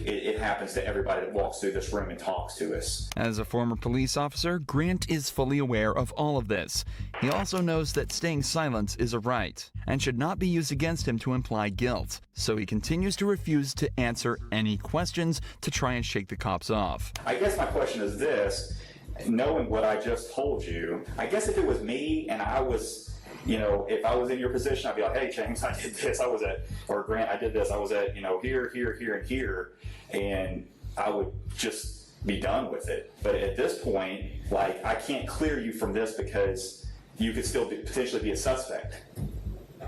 It happens to everybody that walks through this room and talks to us. As a former police officer, Grant is fully aware of all of this. He also knows that staying silent is a right and should not be used against him to imply guilt. So he continues to refuse to answer any questions to try and shake the cops off. I guess my question is this, knowing what I just told you, I guess if it was me and I was, you know, if I was in your position, I'd be like, hey, James, I did this, or Grant, I did this, I was at, you know, here, and here, and I would just be done with it. But at this point, like, I can't clear you from this because you could still potentially be a suspect.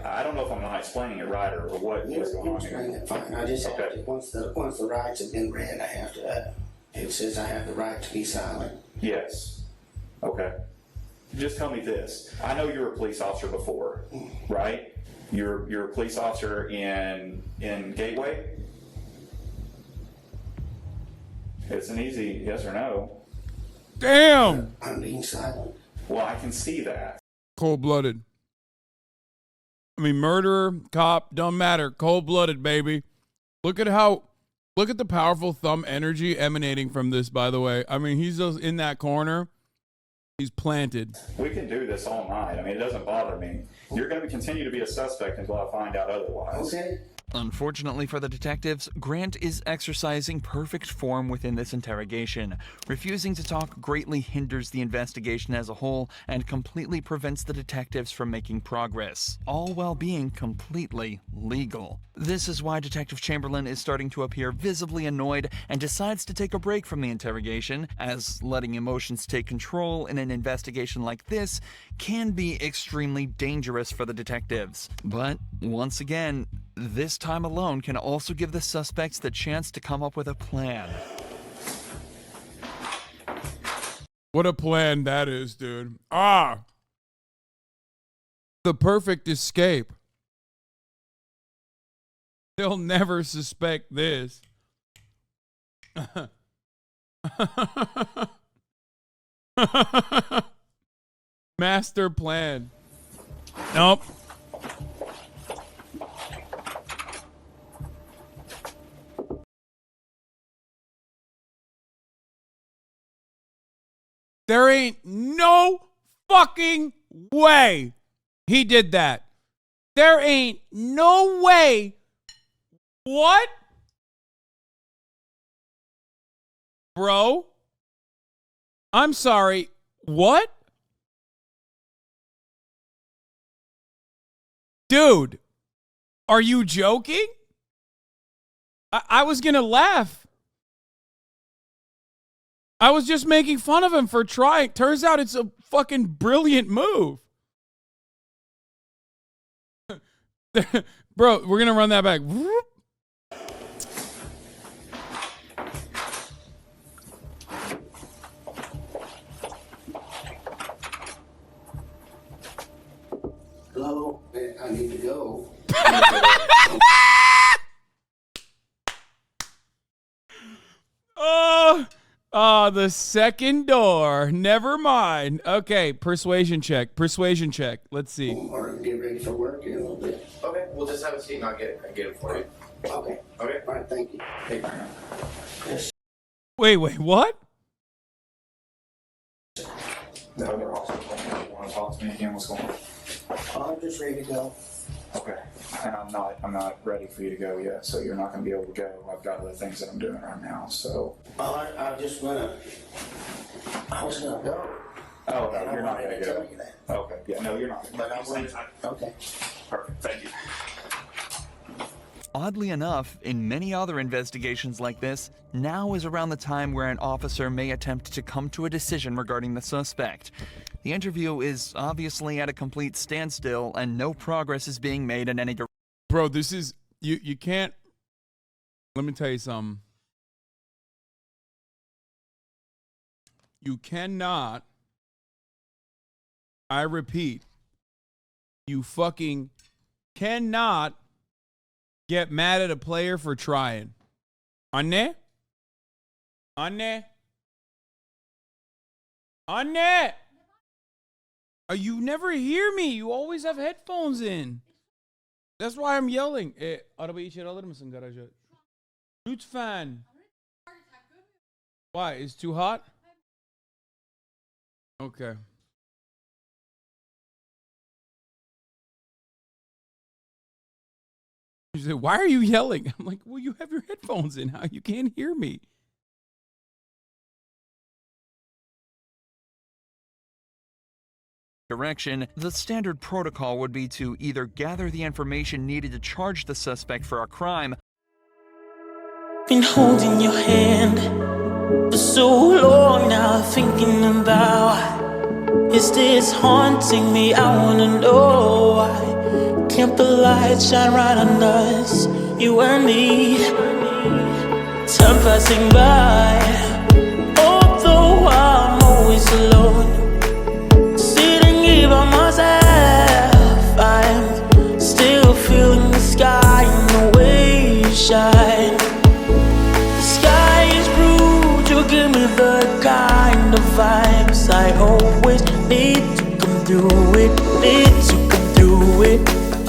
I don't know if I'm not explaining it right or what is going on here. It fine. I just have to, once the rights have been read, I have to, it says I have the right to be silent. Yes. Okay. Just tell me this. I know you were a police officer before, right? You're a police officer in Gateway? It's an easy yes or no. Damn! I'm being silent. Well, I can see that. Cold-blooded. I mean, murderer, cop, don't matter. Cold-blooded, baby. Look at the powerful thumb energy emanating from this, by the way. I mean, he's just in that corner. He's planted. We can do this all night. I mean, it doesn't bother me. You're going to continue to be a suspect until I find out otherwise. Okay. Unfortunately for the detectives, Grant is exercising perfect form within this interrogation. Refusing to talk greatly hinders the investigation as a whole and completely prevents the detectives from making progress, all while being completely legal. This is why Detective Chamberlain is starting to appear visibly annoyed and decides to take a break from the interrogation, as letting emotions take control in an investigation like this can be extremely dangerous for the detectives. But, once again, this time alone can also give the suspects the chance to come up with a plan. What a plan that is, dude. Ah! The perfect escape. They'll never suspect this. Master plan. Nope. There ain't no fucking way he did that. There ain't no way. What? Bro? I'm sorry. What? Dude, are you joking? I was gonna laugh. I was just making fun of him for trying. Turns out it's a fucking brilliant move. Bro, we're gonna run that back. Hello, I need to go. Oh, the second door. Never mind. Okay, persuasion check. Persuasion check. Let's see. Or get ready for work in a little bit. Okay, we'll just have a seat and I'll get it for you. Okay. Okay. All right, thank you. Hey. Wait, what? The other officer want to talk to me again. What's going on? I'm just ready to go. Okay. And I'm not ready for you to go yet, so you're not going to be able to go. I've got other things that I'm doing right now, so. I was gonna go. Oh, no, you're not going to tell go. you that. Okay. Yeah, no, you're not. But I want okay. Perfect. Thank you. Oddly enough, in many other investigations like this, now is around the time where an officer may attempt to come to a decision regarding the suspect. The interview is obviously at a complete standstill and no progress is being made in any direction. Bro, this is, you can't, let me tell you something. You cannot, I repeat, you fucking cannot get mad at a player for trying. Anne? Anne? Anne! You never hear me. You always have headphones in. That's why I'm yelling. Arabayı içeri alır mısın garaja? Lütfen. Why? It's too hot? Okay. She said, why are you yelling? I'm like, well, you have your headphones in. How you can't hear me? Direction, the standard protocol would be to either gather the information needed to charge the suspect for a crime. Been holding your hand for so long now, thinking about, is this haunting me? I wanna know why. Can't the light shine right on us, you and me? Time passing by, although I'm always alone. By myself, I'm still feeling the sky and the way you shine. The sky is blue, you give me the kind of vibes I always need to come through it, need to come through it.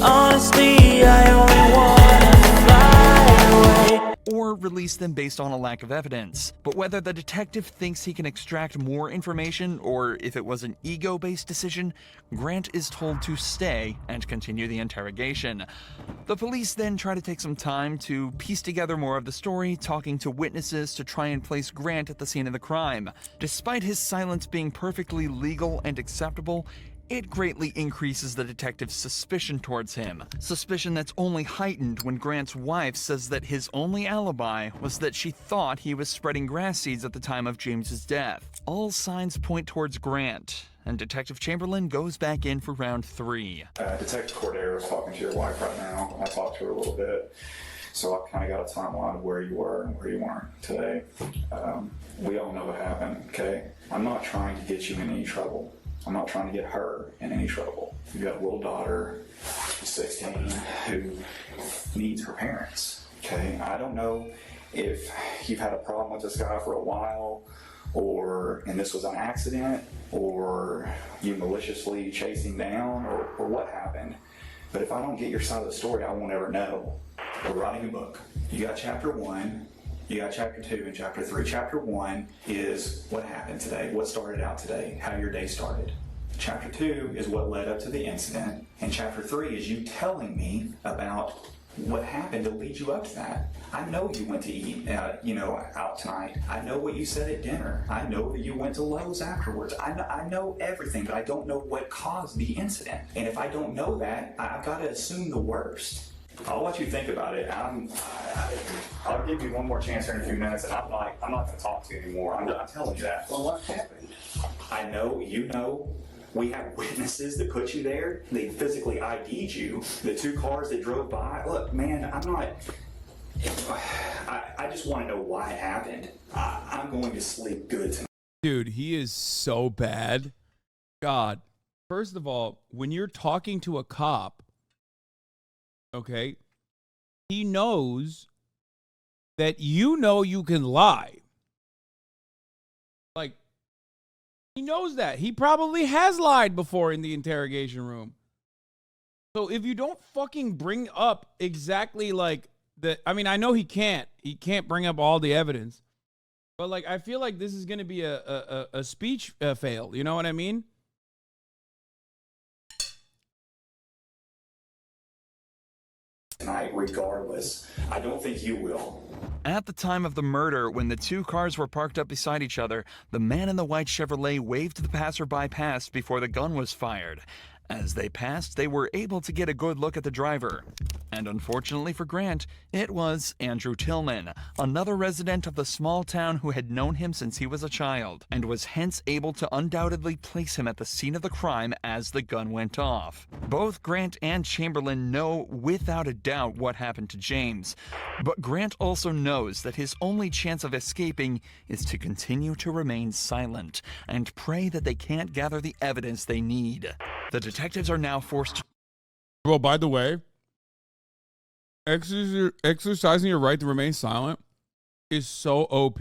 Honestly, I only wanna fly away. Or release them based on a lack of evidence. But whether the detective thinks he can extract more information or if it was an ego-based decision, Grant is told to stay and continue the interrogation. The police then try to take some time to piece together more of the story, talking to witnesses to try and place Grant at the scene of the crime. Despite his silence being perfectly legal and acceptable, it greatly increases the detective's suspicion towards him. Suspicion that's only heightened when Grant's wife says that his only alibi was that she thought he was spreading grass seeds at the time of James's death. All signs point towards Grant, and Detective Chamberlain goes back in for round 3. Detective Cordero is talking to your wife right now. I talked to her a little bit. So I've kind of got a timeline of where you were and where you weren't today. We all know what happened, okay? I'm not trying to get you in any trouble. I'm not trying to get her in any trouble. You've got a little daughter, 16, who needs her parents, okay? I don't know if you've had a problem with this guy for a while, and this was an accident, or you maliciously chased him down, or what happened. But if I don't get your side of the story, I won't ever know. We're writing a book. You got chapter 1. You got chapter 2 and chapter 3. Chapter 1 is what happened today, what started out today, how your day started. Chapter 2 is what led up to the incident. And chapter 3 is you telling me about what happened to lead you up to that. I know you went to eat, out tonight. I know what you said at dinner. I know that you went to Lowe's afterwards. I know everything, but I don't know what caused the incident. And if I don't know that, I've got to assume the worst. I'll let you think about it. I'll give you one more chance here in a few minutes, and I'm not going to talk to you anymore. I'm telling you that. Well, what happened? I know, you know. We have witnesses that put you there. They physically ID'd you. The 2 cars that drove by. Look, man, I just want to know why it happened. I'm going to sleep good tonight. Dude, he is so bad. God. First of all, when you're talking to a cop, okay, he knows that you can lie. Like, he knows that. He probably has lied before in the interrogation room. So if you don't fucking bring up exactly like I know he can't bring up all the evidence, but like, I feel like this is going to be a speech fail. You know what I mean? Tonight, regardless. I don't think you will. At the time of the murder, when the 2 cars were parked up beside each other, the man in the white Chevrolet waved the passerby past before the gun was fired. As they passed, they were able to get a good look at the driver. And unfortunately for Grant, it was Andrew Tillman, another resident of the small town who had known him since he was a child, and was hence able to undoubtedly place him at the scene of the crime as the gun went off. Both Grant and Chamberlain know without a doubt what happened to James, but Grant also knows that his only chance of escaping is to continue to remain silent and pray that they can't gather the evidence they need. The detectives are now forced to... Well, by the way, exercising your right to remain silent is so OP.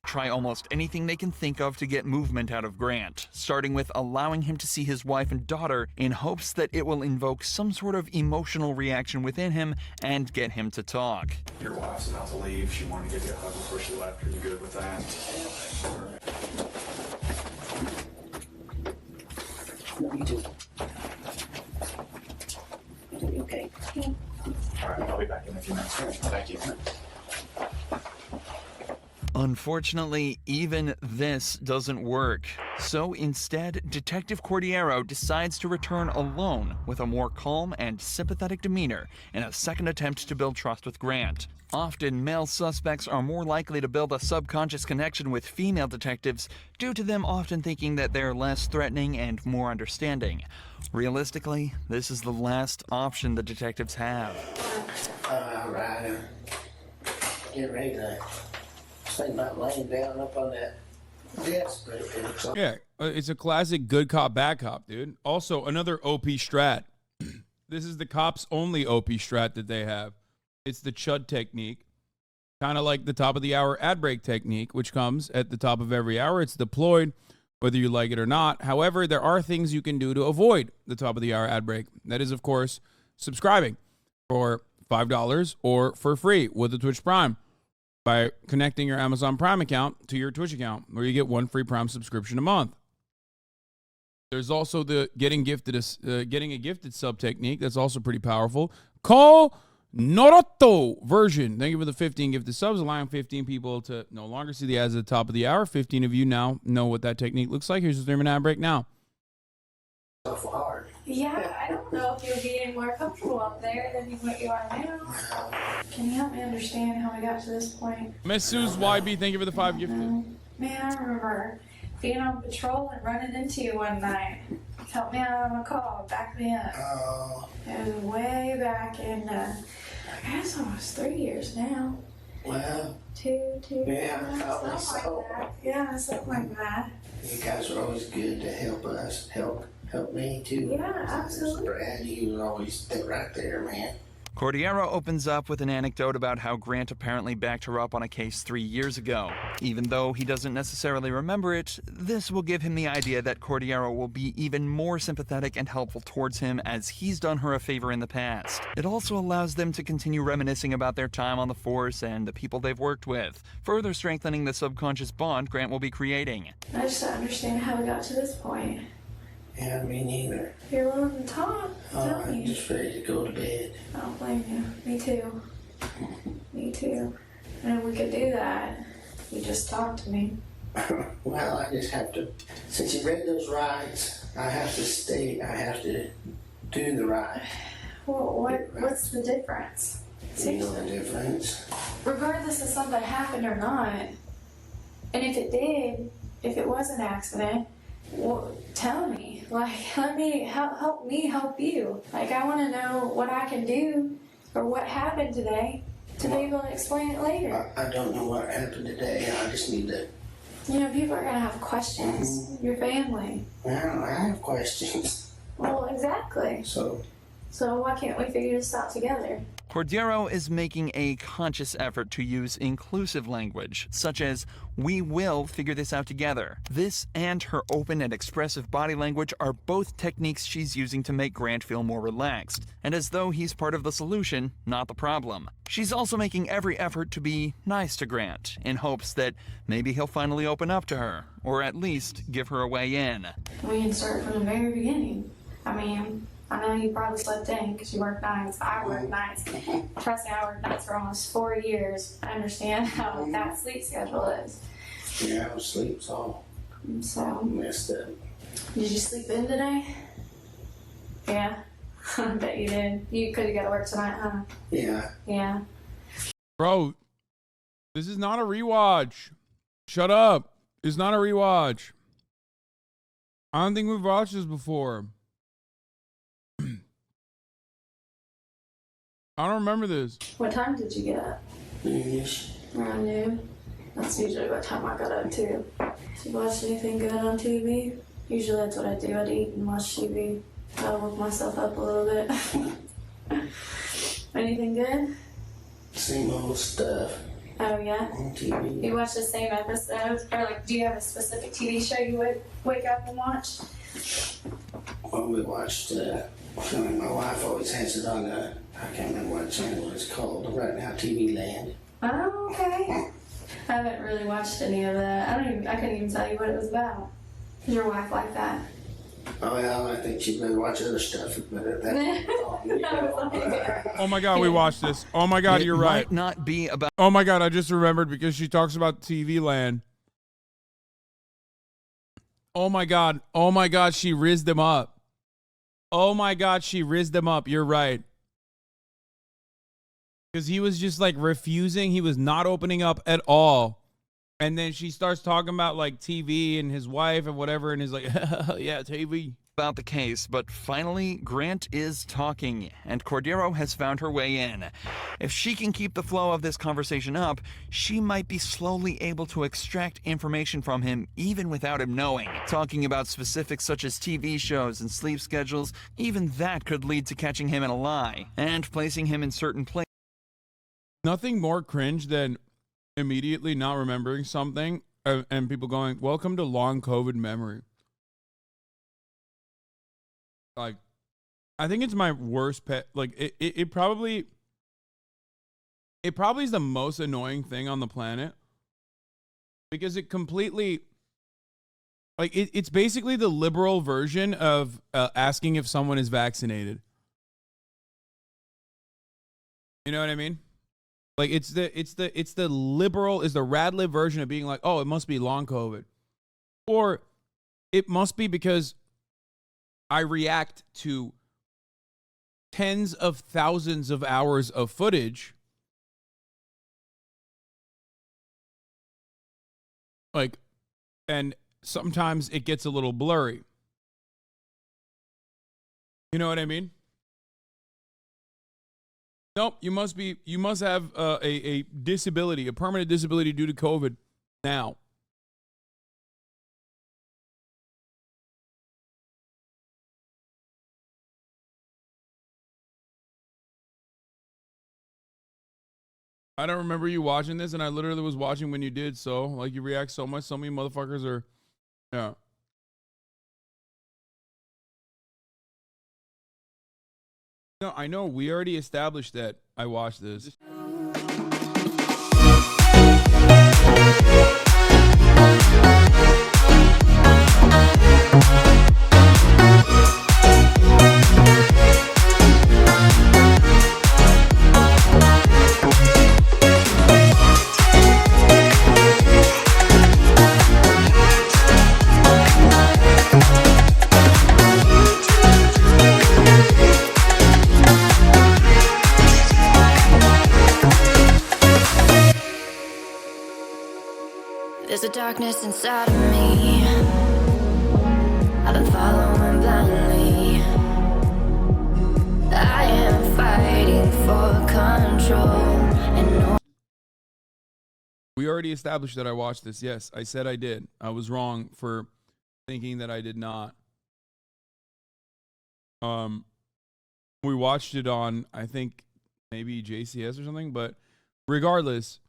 Try almost anything they can think of to get movement out of Grant, starting with allowing him to see his wife and daughter in hopes that it will invoke some sort of emotional reaction within him and get him to talk. Your wife's about to leave. She wanted to give you a hug before she left. Are you good with that? Me too. Okay. All right, I'll be back in a few minutes. Thank you. Unfortunately, even this doesn't work. So instead, Detective Cordero decides to return alone with a more calm and sympathetic demeanor in a second attempt to build trust with Grant. Often, male suspects are more likely to build a subconscious connection with female detectives due to them often thinking that they're less threatening and more understanding. Realistically, this is the last option the detectives have. All right. Get ready to think about laying down up on that desk. Yeah, it's a classic good cop, bad cop, dude. Also, another OP strat. This is the cops' only OP strat that they have. It's the chud technique, kind of like the top of the hour ad break technique, which comes at the top of every hour. It's deployed, whether you like it or not. However, there are things you can do to avoid the top of the hour ad break. That is, of course, subscribing for $5 or for free with the Twitch Prime. by connecting your Amazon Prime account to your Twitch account, where you get 1 free Prime subscription a month. There's also the getting a gifted sub technique that's also pretty powerful. Call Noroto version. Thank you for the 15 gifted subs, allowing 15 people to no longer see the ads at the top of the hour. 15 of you now know what that technique looks like. Here's the 3-minute ad break now. Yeah, I don't know if you'll be any more comfortable up there than what you are now. Can you help me understand how we got to this point? Miss Sue's YB, thank you for the 5 gifted. Man, I remember being on patrol and running into you one night. Help me out on a call, back me up. It was way back in, I guess almost 3 years now. Well, Two, yeah, something probably so. like that. Yeah, something like that. You guys are always good to help us, help me too. Yeah, absolutely. Brad, you were always right there, man. Cordero opens up with an anecdote about how Grant apparently backed her up on a case 3 years ago. Even though he doesn't necessarily remember it, this will give him the idea that Cordero will be even more sympathetic and helpful towards him as he's done her a favor in the past. It also allows them to continue reminiscing about their time on the force and the people they've worked with, further strengthening the subconscious bond Grant will be creating. I just don't understand how we got to this point. Yeah, me neither. You're willing to talk? Tell I'm me. just ready to go to bed. I don't blame you. Me too. Me too. And if we could do that, you just talk to me. Well, I just have to, since you read those rights, I have to do the right. Well, what's the difference? You know the difference. Regardless of something happened or not, and if it did, if it was an accident, well, tell me. Like, let me help me help you. Like, I want to know what I can do or what happened today to be able to explain it later. I don't know what happened today. I just need to. You know, people are gonna have questions. Your family. Well, I have questions. Well, exactly. So why can't we figure this out together? Cordero is making a conscious effort to use inclusive language, such as, "We will figure this out together." This and her open and expressive body language are both techniques she's using to make Grant feel more relaxed, and as though he's part of the solution, not the problem. She's also making every effort to be nice to Grant, in hopes that maybe he'll finally open up to her, or at least give her a way in. We can start from the very beginning. I mean, I know you probably slept in because you work nights. I work nights. Trust me, I worked nights for almost 4 years. I understand how that sleep schedule is. yeah, sleep's all So, messed up. did you sleep in today? Yeah, I bet you did. Because you got to work tonight, huh? Yeah. Yeah. Bro, this is not a rewatch. Shut up. It's not a rewatch. I don't think we've watched this before. I don't remember this. What time did you get up? Noonish. Around noon. That's usually what time I got up too. Did you watch anything good on TV? Usually that's what I do. I'd eat and watch TV. I'll woke myself up a little bit. Anything good? Same old stuff Oh yeah? on TV. You watch the same episodes? Or like, do you have a specific TV show you would wake up and watch? Well, we watched, my wife always has it on, I can't remember what channel it's called, right now, TV Land. Oh, okay. I haven't really watched any of that. I couldn't even tell you what it was about. Does your wife like that? Oh, well, I think she'd better watch other stuff, but that. Oh my God, we watched this. Oh my God, you're right. Might not be about. Oh my God, I just remembered because she talks about TV Land. Oh my God, she rizzed them up. Oh my God, she rizzed them up. You're right. Because he was just like refusing. He was not opening up at all. And then she starts talking about like TV and his wife and whatever. And he's like, yeah, TV. About the case, but finally, Grant is talking, and Cordero has found her way in. If she can keep the flow of this conversation up, she might be slowly able to extract information from him even without him knowing. Talking about specifics such as TV shows and sleep schedules, even that could lead to catching him in a lie, and placing him in certain places. Nothing more cringe than immediately not remembering something and people going, welcome to long COVID memory. Like, I think it's my worst pet. Like, it probably, it probably is the most annoying thing on the planet because it completely, like, it's basically the liberal version of asking if someone is vaccinated. You know what I mean? Like, it's the liberal, is the rad lib version of being like, oh, it must be long COVID. Or it must be because I react to tens of thousands of hours of footage. Like, and sometimes it gets a little blurry. You know what I mean? Nope, you must have a disability, a permanent disability due to COVID now. I don't remember you watching this, and I literally was watching when you did, so, like, you react so much, so many motherfuckers are, yeah. No, I know, we already established that I watched this. There's a darkness inside of me. I've been following blindly. I am fighting for control and no. We already established that I watched this. Yes, I said I did. I was wrong for thinking that I did not. We watched it on, I think, maybe JCS or something, but regardless,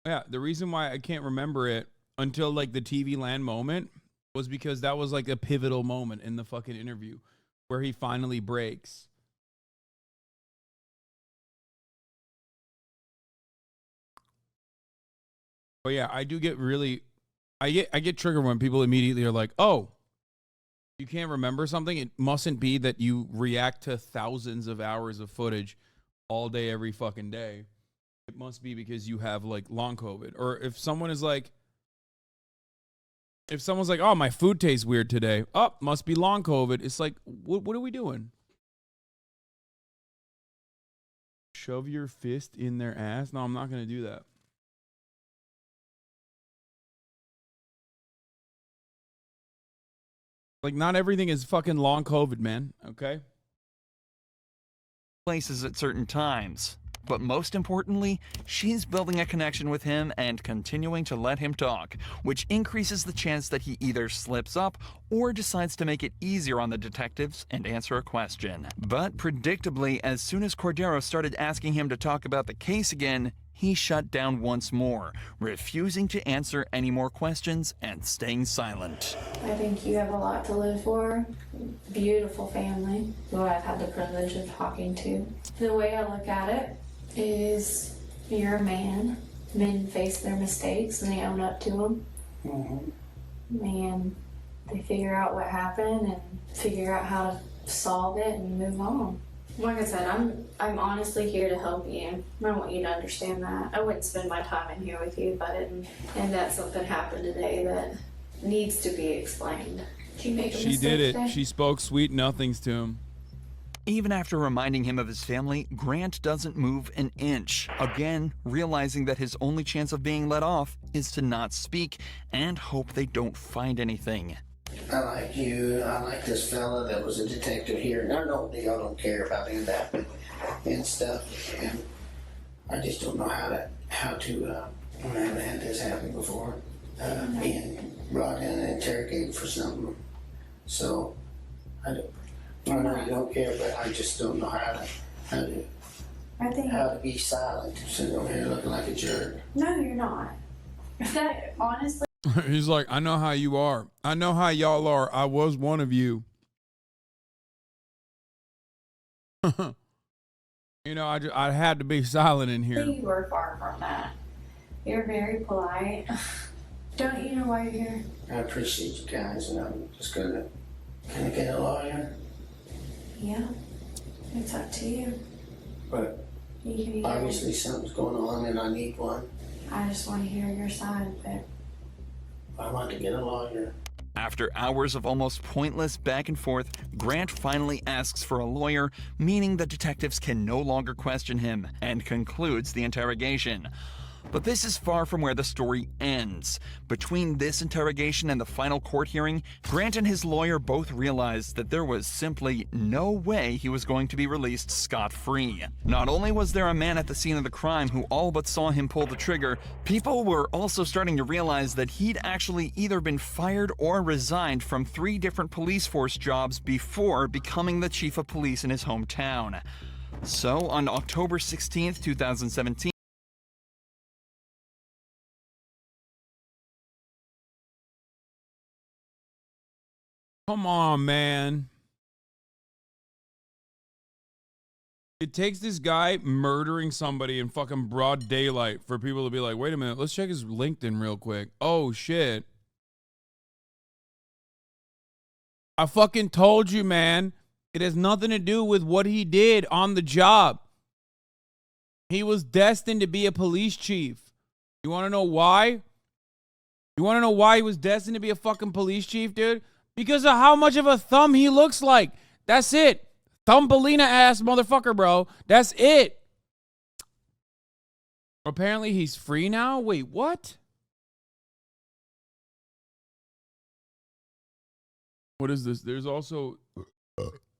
yeah, the reason why I can't remember it until like the TV Land moment was because that was like a pivotal moment in the fucking interview where he finally breaks. But yeah, I do get really, I get triggered when people immediately are like, oh, you can't remember something? It mustn't be that you react to thousands of hours of footage all day, every fucking day. It must be because you have like long COVID. Or if someone is like, if someone's like, oh, my food tastes weird today. Oh, must be long COVID. It's like, what are we doing? Shove your fist in their ass? No, I'm not going to do that. Like, not everything is fucking long COVID, man. Okay? Places at certain times. But most importantly, she's building a connection with him and continuing to let him talk, which increases the chance that he either slips up or decides to make it easier on the detectives and answer a question. But predictably, as soon as Cordero started asking him to talk about the case again, he shut down once more, refusing to answer any more questions and staying silent. I think you have a lot to live for. Beautiful family, who I've had the privilege of talking to. The way I look at it is you're a man. Men face their mistakes and they own up to them. Mm-hmm. And they figure out what happened and figure out how to solve it and move on. Like I said, I'm honestly here to help you. I want you to understand that. I wouldn't spend my time in here with you if I didn't. And that something happened today that needs to be explained. Did you make a mistake did it. today? She spoke sweet nothings to him. Even after reminding him of his family, Grant doesn't move an inch. Again, realizing that his only chance of being let off is to not speak and hope they don't find anything. I like you. I like this fella that was a detective here. I don't care about any of that and stuff. And I just don't know how to I haven't had this happen before. Being brought in and interrogated for something. So I know you don't care, but I just don't know how to be silent. Sitting over here looking like a jerk. No, you're not. That honestly. He's like, I know how you are. I know how y'all are. I was one of you. You know, I had to be silent in here. You were far from that. You're very polite. Don't you know why you're here? I appreciate you guys, and I'm just gonna get a lawyer. Yeah, it's up to you. But You can either. obviously something's going on, and I need one. I just want to hear your side, but I want to get a lawyer. After hours of almost pointless back and forth, Grant finally asks for a lawyer, meaning that detectives can no longer question him, and concludes the interrogation. But this is far from where the story ends. Between this interrogation and the final court hearing, Grant and his lawyer both realized that there was simply no way he was going to be released scot-free. Not only was there a man at the scene of the crime who all but saw him pull the trigger, people were also starting to realize that he'd actually either been fired or resigned from 3 different police force jobs before becoming the chief of police in his hometown. So, on October 16th, 2017, Come on, man. It takes this guy murdering somebody in fucking broad daylight for people to be like, wait a minute, let's check his LinkedIn real quick. Oh, shit. I fucking told you, man. It has nothing to do with what he did on the job. He was destined to be a police chief. You want to know why? You want to know why he was destined to be a fucking police chief, dude? Because of how much of a thumb he looks like. That's it. Thumbelina ass motherfucker, bro. That's it. Apparently he's free now? Wait, what? What is this? There's also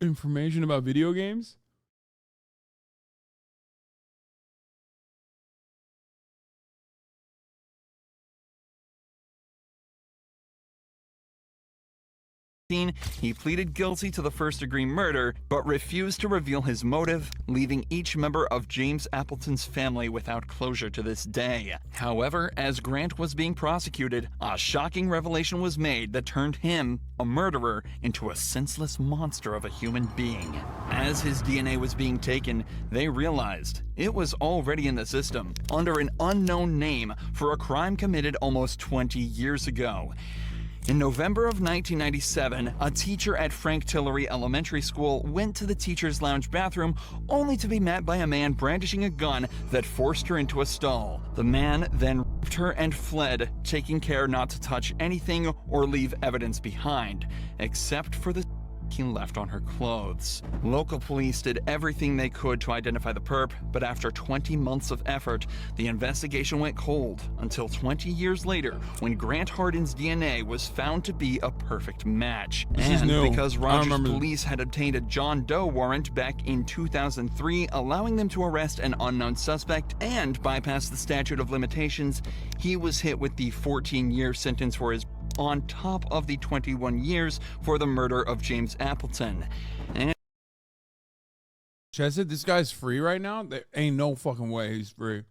information about video games? he pleaded guilty to the first-degree murder, but refused to reveal his motive, leaving each member of James Appleton's family without closure to this day. However, as Grant was being prosecuted, a shocking revelation was made that turned him, a murderer, into a senseless monster of a human being. As his DNA was being taken, they realized it was already in the system, under an unknown name, for a crime committed almost 20 years ago. In November of 1997, a teacher at Frank Tillery Elementary School went to the teacher's lounge bathroom only to be met by a man brandishing a gun that forced her into a stall. The man then raped her and fled, taking care not to touch anything or leave evidence behind, except for the he left on her clothes. Local police did everything they could to identify the perp, but after 20 months of effort, the investigation went cold until 20 years later when Grant Hardin's DNA was found to be a perfect match. And because Rogers police had obtained a John Doe warrant back in 2003 allowing them to arrest an unknown suspect and bypass the statute of limitations, he was hit with the 14-year sentence for his on top of the 21 years for the murder of James Appleton. And Should I say this guy's free right now? There ain't no fucking way he's free.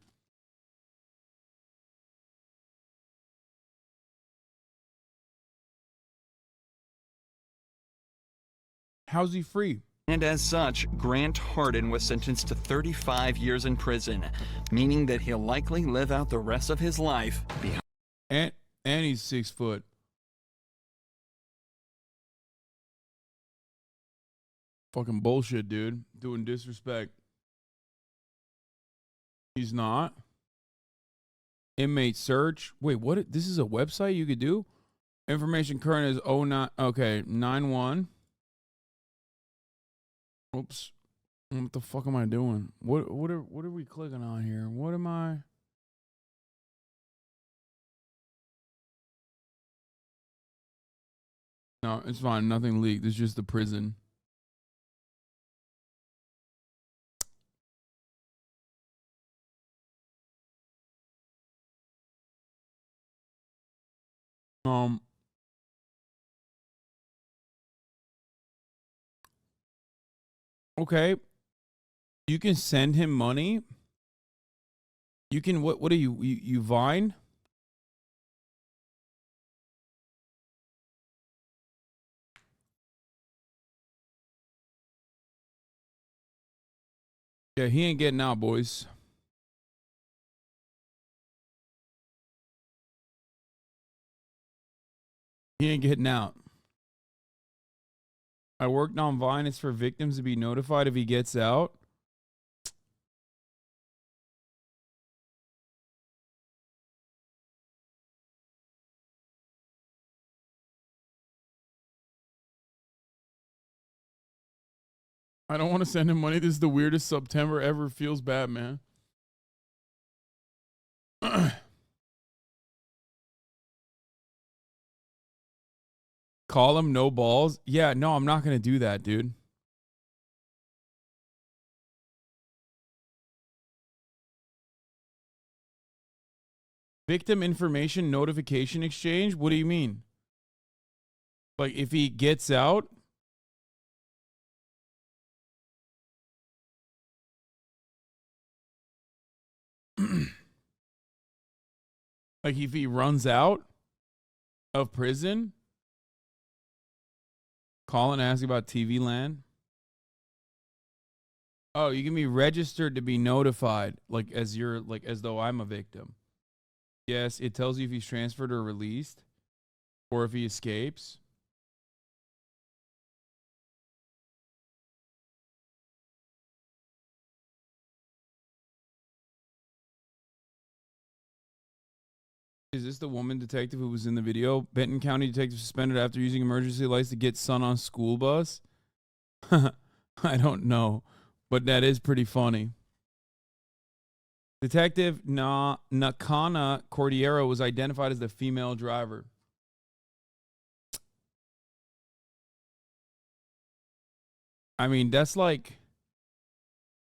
How's he free? And as such, Grant Hardin was sentenced to 35 years in prison, meaning that he'll likely live out the rest of his life behind. And he's 6 foot. Fucking bullshit, dude. Doing disrespect. He's not. Inmate search. Wait, what? This is a website you could do? Information current is 09. Okay, 91. Oops. What the fuck am I doing? What are we clicking on here? What am I? No, it's fine. Nothing leaked. It's just the prison. Okay. You can send him money. You can what are you Vine? Yeah, he ain't getting out, boys. He ain't getting out. I worked on Vine. It's for victims to be notified if he gets out. I don't want to send him money. This is the weirdest September ever. Feels bad, man. Call him no balls. Yeah, no, I'm not going to do that, dude. Victim information notification exchange? What do you mean? Like if he gets out? Like if he runs out of prison? Call and ask about TV Land. Oh, you can be registered to be notified, like as though I'm a victim. Yes, it tells you if he's transferred or released, or if he escapes. Is this the woman detective who was in the video? Benton County detective suspended after using emergency lights to get son on school bus? I don't know, but that is pretty funny. Detective Nakana Cordiero was identified as the female driver. I mean, that's like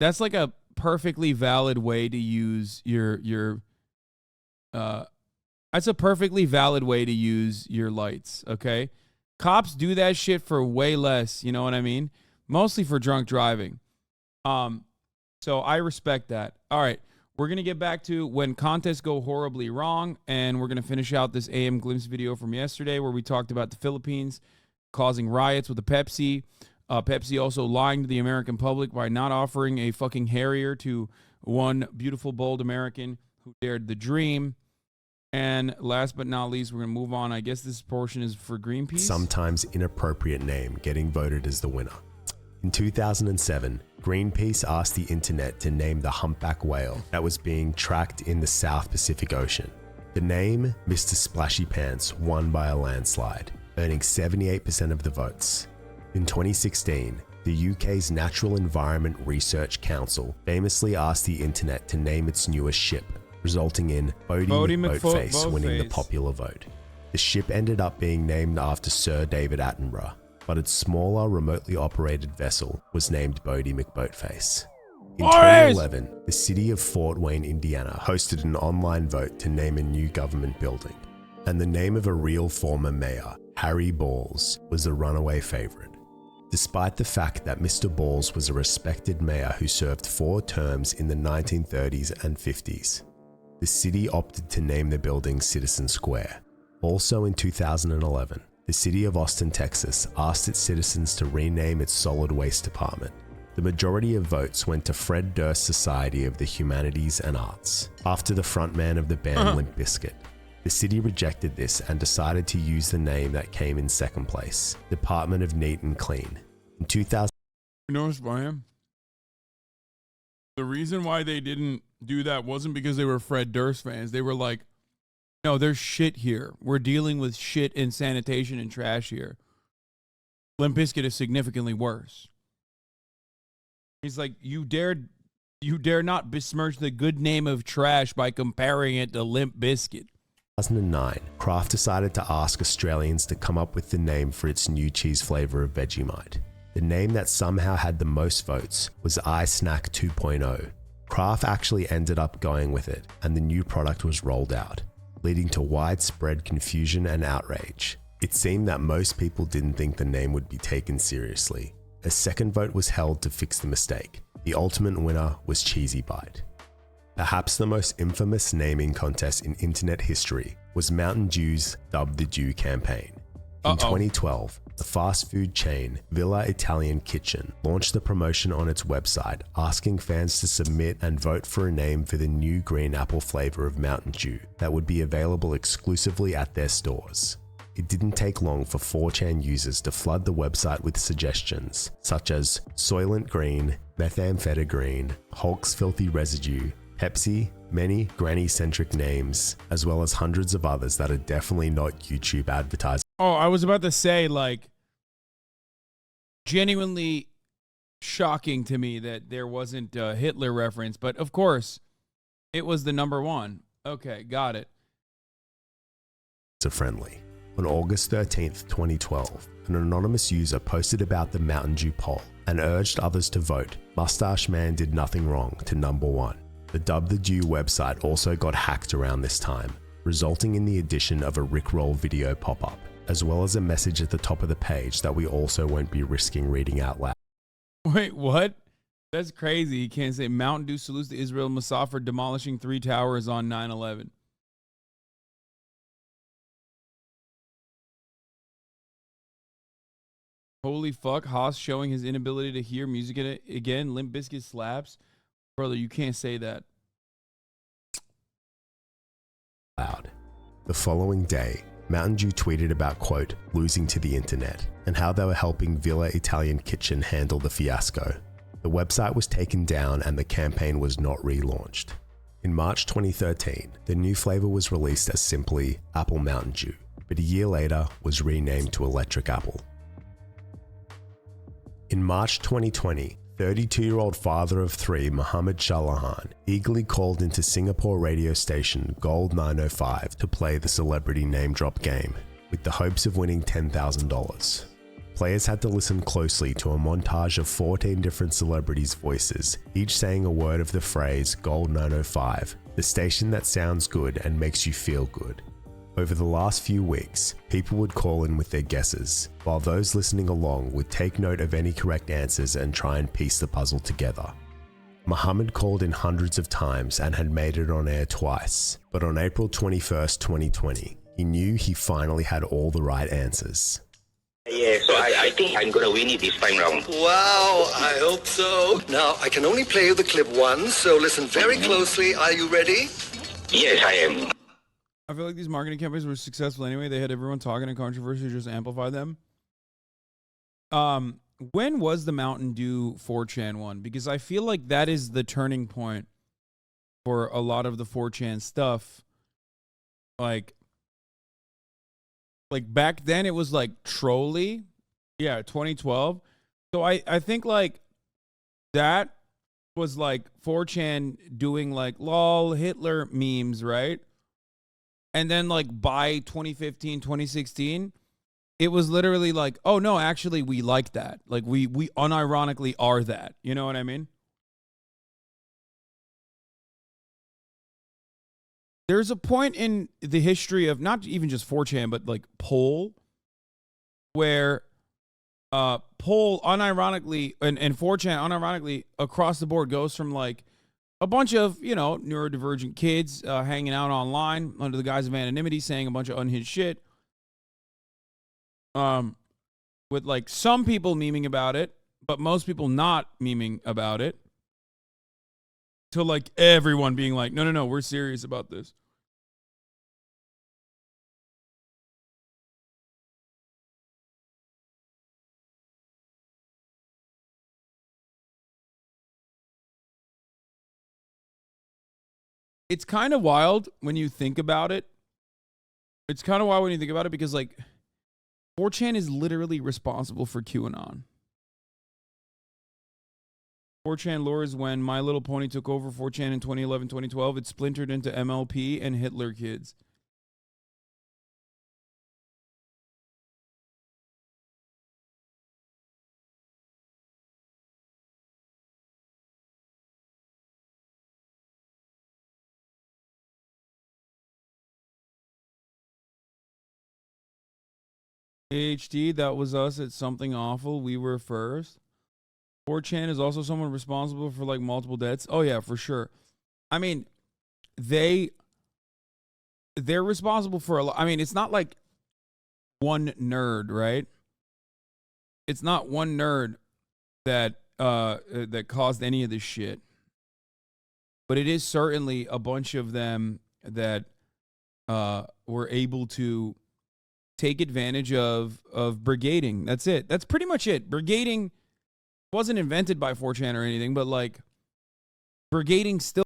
a perfectly valid way to use your that's a perfectly valid way to use your lights, okay? Cops do that shit for way less, you know what I mean? Mostly for drunk driving. So I respect that. All right, we're going to get back to when contests go horribly wrong, and we're going to finish out this AM Glimpse video from yesterday where we talked about the Philippines causing riots with the Pepsi. Pepsi also lying to the American public by not offering a fucking Harrier to one beautiful, bold American who dared the dream. And last but not least, we're going to move on. I guess this portion is for Greenpeace. Sometimes inappropriate name getting voted as the winner. In 2007, Greenpeace asked the internet to name the humpback whale that was being tracked in the South Pacific Ocean. The name, Mr. Splashy Pants, won by a landslide, earning 78% of the votes. In 2016, the UK's Natural Environment Research Council famously asked the internet to name its newest ship, resulting in Bodie McBoatface winning the popular vote. The ship ended up being named after Sir David Attenborough, but its smaller, remotely operated vessel was named Bodie McBoatface. In 2011, the city of Fort Wayne, Indiana, hosted an online vote to name a new government building, and the name of a real former mayor, Harry Balls, was a runaway favorite. Despite the fact that Mr. Balls was a respected mayor who served 4 terms in the 1930s and 50s, the city opted to name the building Citizen Square. Also in 2011, the city of Austin, Texas asked its citizens to rename its solid waste department. The majority of votes went to Fred Durst Society of the Humanities and Arts, after the frontman of the band Limp Bizkit. The city rejected this and decided to use the name that came in second place, Department of Neat and Clean. In 2000, You know what's funny? The reason why they didn't do that wasn't because they were Fred Durst fans. They were like, no, there's shit here. We're dealing with shit and sanitation and trash here. Limp Bizkit is significantly worse. He's like, you dare not besmirch the good name of trash by comparing it to Limp Bizkit. 2009, Kraft decided to ask Australians to come up with the name for its new cheese flavor of Vegemite. The name that somehow had the most votes was iSnack 2.0. Kraft actually ended up going with it, and the new product was rolled out, leading to widespread confusion and outrage. It seemed that most people didn't think the name would be taken seriously. A second vote was held to fix the mistake. The ultimate winner was Cheesy Bite. Perhaps the most infamous naming contest in internet history was Mountain Dew's Dub the Dew campaign. In 2012, The fast food chain Villa Italian Kitchen launched the promotion on its website, asking fans to submit and vote for a name for the new green apple flavor of Mountain Dew that would be available exclusively at their stores. It didn't take long for 4chan users to flood the website with suggestions such as Soylent Green, Methamphetamine, Hulk's Filthy Residue, Pepsi, many granny-centric names, as well as hundreds of others that are definitely not YouTube advertising. Oh, I was about to say, like, genuinely shocking to me that there wasn't a Hitler reference, but of course, it was the number one. Okay, got it. Friendly. On August 13th, 2012, an anonymous user posted about the Mountain Dew poll and urged others to vote. Mustache Man did nothing wrong to number one. The Dub the Dew website also got hacked around this time, resulting in the addition of a Rickroll video pop-up, as well as a message at the top of the page that we also won't be risking reading out loud. Wait, what? That's crazy. You can't say Mountain Dew salutes to Israel Mossad for demolishing 3 towers on 9/11. Holy fuck, Haas showing his inability to hear music again. Limp Bizkit slaps. Brother, you can't say that. Loud. The following day, Mountain Dew tweeted about, quote, losing to the internet, and how they were helping Villa Italian Kitchen handle the fiasco. The website was taken down and the campaign was not relaunched. In March 2013, the new flavor was released as simply Apple Mountain Dew, but a year later was renamed to Electric Apple. In March 2020, 32-year-old father of 3 Mohammed Shalahan eagerly called into Singapore radio station Gold 905 to play the celebrity name drop game, with the hopes of winning $10,000. Players had to listen closely to a montage of 14 different celebrities' voices, each saying a word of the phrase Gold 905, the station that sounds good and makes you feel good. Over the last few weeks, people would call in with their guesses, while those listening along would take note of any correct answers and try and piece the puzzle together. Muhammad called in hundreds of times and had made it on air twice, but on April 21st, 2020, he knew he finally had all the right answers. Yeah, so I think I'm gonna win it this time round. Wow, I hope so. Now, I can only play you the clip once, so listen very closely. Are you ready? Yes, I am. I feel like these marketing campaigns were successful anyway. They had everyone talking and controversy just amplify them. When was the Mountain Dew 4chan one? Because I feel like that is the turning point for a lot of the 4chan stuff. Like back then it was like trolly. Yeah, 2012. So I think like that was like 4chan doing like lol Hitler memes, right? And then like by 2015, 2016, it was literally like, oh no, actually we like that. Like we unironically are that. You know what I mean? There's a point in the history of not even just 4chan, but like poll, where poll unironically and 4chan unironically across the board goes from like a bunch of, you know, neurodivergent kids hanging out online under the guise of anonymity, saying a bunch of unhinged shit. With like some people memeing about it, but most people not memeing about it. To like everyone being like, no, we're serious about this. It's kind of wild when you think about it. It's kind of wild when you think about it because, like, 4chan is literally responsible for QAnon. 4chan lore is when My Little Pony took over 4chan in 2011, 2012. It splintered into MLP and Hitler Kids. AHD, that was us at Something Awful. We were first. 4chan is also someone responsible for like multiple deaths. Oh yeah, for sure. I mean, they're responsible for a lot. I mean, it's not like one nerd, right? it's not one nerd that that caused any of this shit. But it is certainly a bunch of them that were able to take advantage of brigading. That's it. That's pretty much it. Brigading wasn't invented by 4chan or anything, but like brigading still